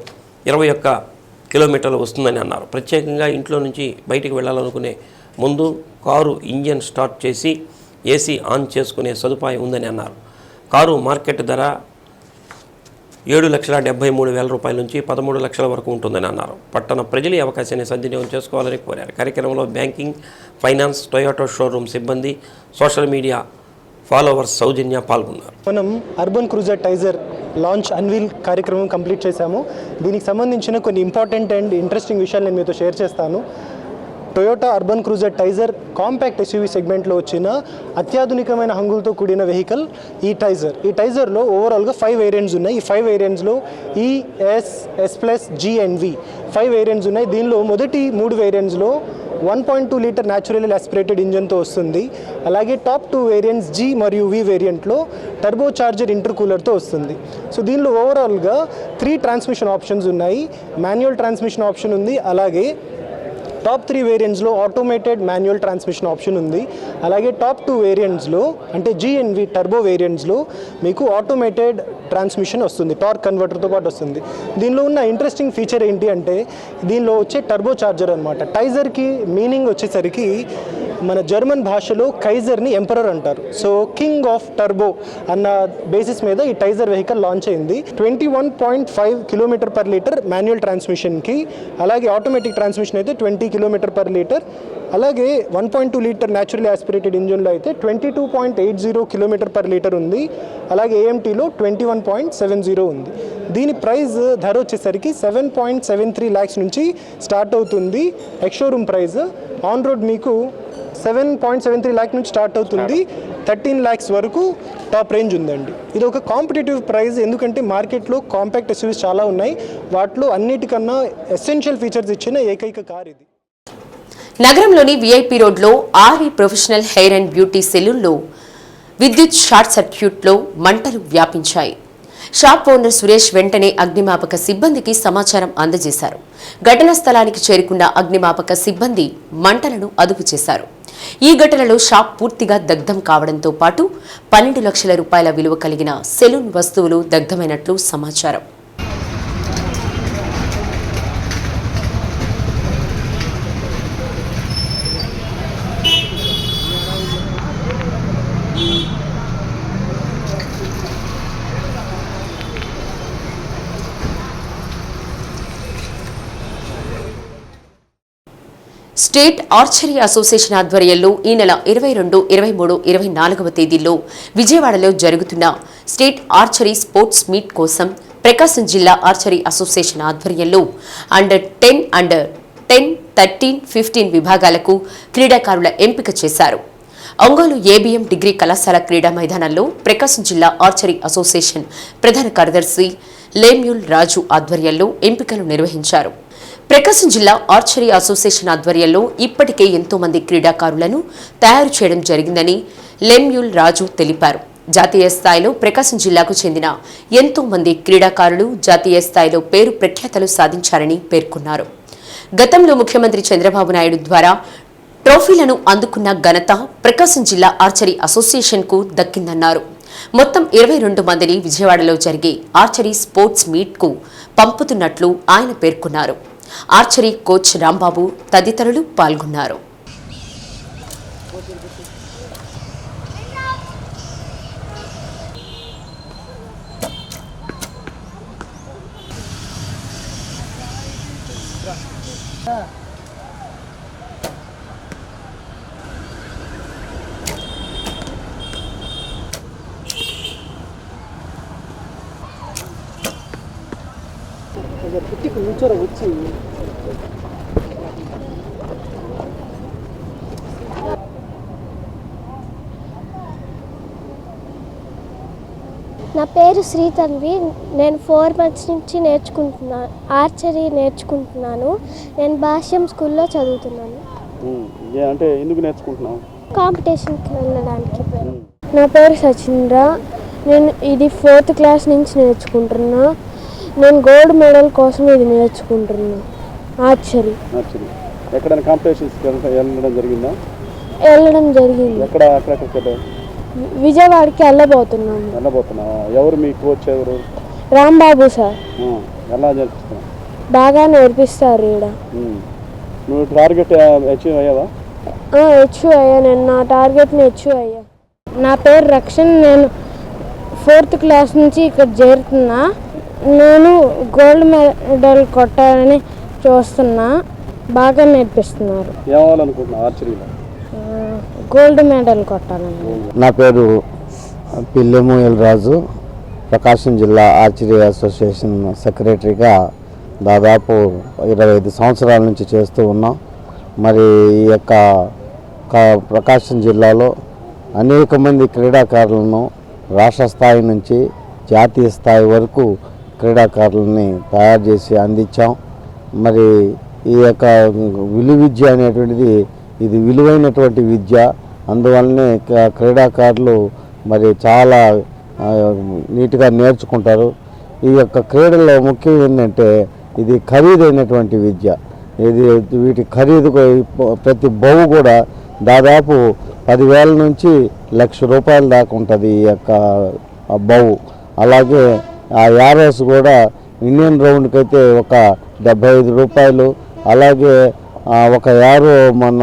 21 కిలోమీటర్లు వస్తుందని అన్నారు. ప్రత్యేకంగా ఇంట్లో నుంచి బయటికి వెళ్ళాలనుకునే ముందు కారు ఇంజన్ స్టార్ట్ చేసి ఏసీ ఆన్ చేసుకునే సదుపాయం ఉందని అన్నారు. కారు మార్కెట్ ధర 7,73,000 రూపాయల నుంచి 13 లక్షల వరకు ఉంటుందని అన్నారు. పట్టణ ప్రజలు ఈ అవకాశాన్ని సద్వినియోగం చేసుకోవాలని కోరారు. కార్యక్రమంలో బ్యాంకింగ్, ఫైనాన్స్, టొయోటా షోరూమ్ సిబ్బంది, సోషల్ మీడియా ఫాలోవర్స్ సౌజన్య పాల్గొన్నారు. మనం urban cruiser Taisor launch unveil కార్యక్రమం కంప్లీట్ చేశాము. దీనికి సంబంధించిన కొన్ని ఇంపార్టెంట్ అండ్ ఇంట్రెస్టింగ్ విషయాలు నేను మీతో షేర్ చేస్తాను. Toyota Urban cruiser Taisor compact SUV సెగ్మెంట్లో వచ్చిన అత్యాధునికమైన హంగులతో కూడిన వెహికల్ ఈ టైజర్లో ఓవరాల్గా 5 వేరియంట్స్ ఉన్నాయి. ఈ 5 వేరియంట్స్లో ES G and V 5 variants ఉన్నాయి. దీనిలో మొదటి 3 వేరియంట్స్లో 1.2 లీటర్ న్యాచురల్ ఆస్పిరేటెడ్ ఇంజన్తో వస్తుంది. అలాగే టాప్ 2 వేరియంట్స్ G మరియు V వేరియంట్లో టర్బో చార్జర్ ఇంటర్ కూలర్తో వస్తుంది. సో దీనిలో ఓవరాల్గా 3 ట్రాన్స్మిషన్ ఆప్షన్స్ ఉన్నాయి. మాన్యువల్ ట్రాన్స్మిషన్ ఆప్షన్ ఉంది. అలాగే టాప్ 3 వేరియంట్స్లో ఆటోమేటెడ్ మాన్యువల్ ట్రాన్స్మిషన్ ఆప్షన్ ఉంది. అలాగే టాప్ 2 వేరియంట్స్లో అంటే G అండ్ V టర్బో వేరియంట్స్లో మీకు ఆటోమేటెడ్ ట్రాన్స్మిషన్ వస్తుంది, టార్క్ కన్వర్టర్తో పాటు వస్తుంది. దీనిలో ఉన్న ఇంట్రెస్టింగ్ ఫీచర్ ఏంటి అంటే దీనిలో వచ్చే టర్బో చార్జర్ అనమాట. టైజర్కి మీనింగ్ వచ్చేసరికి మన జర్మన్ భాషలో కైజర్ని ఎంపరర్ అంటారు. సో కింగ్ ఆఫ్ టర్బో అన్న బేసిస్ మీద ఈ టైజర్ వెహికల్ లాంచ్ అయింది. 21.5 కిలోమీటర్ పర్ లీటర్ మాన్యువల్ ట్రాన్స్మిషన్కి, అలాగే ఆటోమేటిక్ ట్రాన్స్మిషన్ అయితే 20 కిలోమీటర్ పర్ లీటర్, అలాగే 1.2 లీటర్ న్యాచురల్ ఆస్పిరేటెడ్ ఇంజన్లో అయితే 22.80 కిలోమీటర్ పర్ లీటర్ ఉంది. అలాగే AMTలో 21.70 ఉంది. దీని ప్రైస్ ధర వచ్చేసరికి 7.73 lakhs నుంచి స్టార్ట్ అవుతుంది. ఎక్స్షోరూమ్ ప్రైస్ ఆన్ రోడ్ మీకు 7.73 lakh నుంచి స్టార్ట్ అవుతుంది. 13 lakhs వరకు టాప్ రేంజ్ ఉందండి. ఇది ఒక కాంపిటేటివ్ ప్రైస్, ఎందుకంటే మార్కెట్లో కాంపాక్ట్ ఎస్యూవీస్ చాలా ఉన్నాయి. వాటిలో అన్నిటికన్నా ఎసెన్షియల్ ఫీచర్స్ ఇచ్చిన ఏకైక కార్ ఇది. నగరంలోని VIP రోడ్లో RV professional hair and beauty సెలూన్లో విద్యుత్ షార్ట్ సర్క్యూట్లో మంటలు వ్యాపించాయి. షాప్ ఓనర్ సురేష్ వెంటనే అగ్నిమాపక సిబ్బందికి సమాచారం అందజేశారు. ఘటనా స్థలానికి చేరుకున్న అగ్నిమాపక సిబ్బంది మంటలను అదుపు చేశారు. ఈ ఘటనలో షాప్ పూర్తిగా దగ్ధం కావడంతో పాటు 12 లక్షల రూపాయల విలువ కలిగిన సెలూన్ వస్తువులు దగ్ధమైనట్లు సమాచారం. స్టేట్ ఆర్చరీ అసోసియేషన్ ఆధ్వర్యంలో ఈ నెల 22, 23, 24వ తేదీల్లో విజయవాడలో జరుగుతున్న స్టేట్ ఆర్చరీ స్పోర్ట్స్ మీట్ కోసం ప్రకాశం జిల్లా ఆర్చరీ అసోసియేషన్ ఆధ్వర్యంలో అండర్ 10, అండర్ 10, 13, 15 విభాగాలకు క్రీడాకారుల ఎంపిక చేశారు. ఒంగోలు ABM డిగ్రీ కళాశాల క్రీడా మైదానంలో ప్రకాశం జిల్లా ఆర్చరీ అసోసియేషన్ ప్రధాన కార్యదర్శి లేమ్యూల్ రాజు ఆధ్వర్యంలో ఎంపికలు నిర్వహించారు. ప్రకాశం జిల్లా ఆర్చరీ అసోసియేషన్ ఆధ్వర్యంలో ఇప్పటికే ఎంతో మంది క్రీడాకారులను తయారు చేయడం జరిగిందని లెమ్యూల్ రాజు తెలిపారు. జాతీయ స్థాయిలో ప్రకాశం జిల్లాకు చెందిన ఎంతో మంది క్రీడాకారులు జాతీయ స్థాయిలో పేరు ప్రఖ్యాతలు సాధించారని పేర్కొన్నారు. గతంలో ముఖ్యమంత్రి చంద్రబాబు నాయుడు ద్వారా ట్రోఫీలను అందుకున్న ఘనత ప్రకాశం జిల్లా ఆర్చరీ అసోసియేషన్కు దక్కిందన్నారు. మొత్తం 22 మందిని విజయవాడలో జరిగే ఆర్చరీ స్పోర్ట్స్ మీట్కు పంపుతున్నట్లు ఆయన పేర్కొన్నారు. ఆర్చరీ కోచ్ రాంబాబు తదితరులు పాల్గొన్నారు. నా పేరు శ్రీతన్వి. నేను 4 months నుంచి ఆర్చరీ నేర్చుకుంటున్నాను. నేను భాష్యం స్కూల్లో చదువుతున్నాను. అంటే ఎందుకు నేర్చుకుంటున్నావు? కాంపిటీషన్కి వెళ్ళడానికి. నా పేరు సచింద్ర. నేను ఇది 4th class నుంచి నేర్చుకుంటున్నా. నేను గోల్డ్ మెడల్ కోసం ఇది నేర్చుకుంటున్నా. ఆర్చరీ ఎక్కడైనా కాంపిటీషన్స్కి వెళ్ళడం జరిగిందా? వెళ్ళడం జరిగింది. ఎక్కడ? విజయవాడకి వెళ్ళబోతున్నాము. ఎవరు మీ కోచ్? ఎవరు? రాంబాబు సార్. ఎలా నేర్పిస్తున్నా? బాగా నేర్పిస్తారు ఈడ. నువ్వు టార్గెట్ అచీవ్ అయ్యావా? అచీవ్ అయ్యా. నేను నా టార్గెట్ని అచీవ్ అయ్యా. నా పేరు రక్షణ్. నేను 4th class నుంచి ఇక్కడ చేరుతున్నా. నేను గోల్డ్ మెడల్ కొట్టాలని చూస్తున్నా. బాగా నేర్పిస్తున్నారు. ఏమవ్వాలనుకుంటున్నావు ఆర్చరీలో? గోల్డ్ మెడల్ కొట్టాలని. నా పేరు పిల్లెము రాజు. ప్రకాశం జిల్లా ఆర్చరీ అసోసియేషన్ సెక్రటరీగా దాదాపు 25 సంవత్సరాల నుంచి చేస్తూ ఉన్నాం. మరి ఈ యొక్క ప్రకాశం జిల్లాలో అనేక మంది క్రీడాకారులను రాష్ట్ర స్థాయి నుంచి జాతీయ స్థాయి వరకు క్రీడాకారులని తయారు చేసి అందించాం. మరి ఈ యొక్క విలువిద్య అనేటువంటిది ఇది విలువైనటువంటి విద్య. అందువల్లనే క్రీడాకారులు మరి చాలా నీట్గా నేర్చుకుంటారు. ఈ యొక్క క్రీడల్లో ముఖ్యం ఏంటంటే ఇది ఖరీదైనటువంటి విద్య. ఇది వీటి ఖరీదు ప్రతి బౌ కూడా దాదాపు 10,000 నుంచి ₹1,00,000 దాకా ఉంటుంది ఈ యొక్క బౌ. అలాగే ఆ యారోస్ కూడా ఇండియన్ రౌండ్కి అయితే ఒక ₹75. అలాగే ఒక యారో మన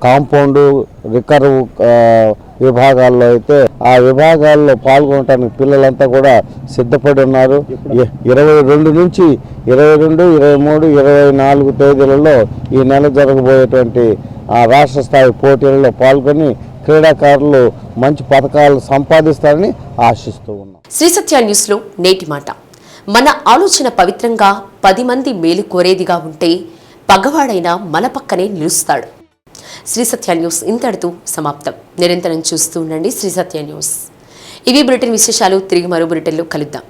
కాంపౌండ్ రికర్వ్ విభాగాల్లో అయితే ఆ విభాగాల్లో పాల్గొనడానికి పిల్లలంతా కూడా సిద్ధపడి ఉన్నారు. 22 నుంచి 22, 23, 24 తేదీలలో ఈ నెల జరగబోయేటువంటి రాష్ట్ర స్థాయి పోటీలలో పాల్గొని క్రీడాకారులు మంచి పథకాలు సంపాదిస్తారని ఆశిస్తూ ఉన్నాం. శ్రీ సత్య న్యూస్లో నేటి మాట. మన ఆలోచన పవిత్రంగా 10 మంది మేలు కోరేదిగా ఉంటే పగవాడైనా మన పక్కనే నిలుస్తాడు. శ్రీ సత్య న్యూస్ ఇంతటితో సమాప్తం. నిరంతరం చూస్తూ ఉండండి శ్రీ సత్య న్యూస్. ఇవి బులెటిన్ విశేషాలు. తిరిగి మరో బులెటిన్లో కలుద్దాం.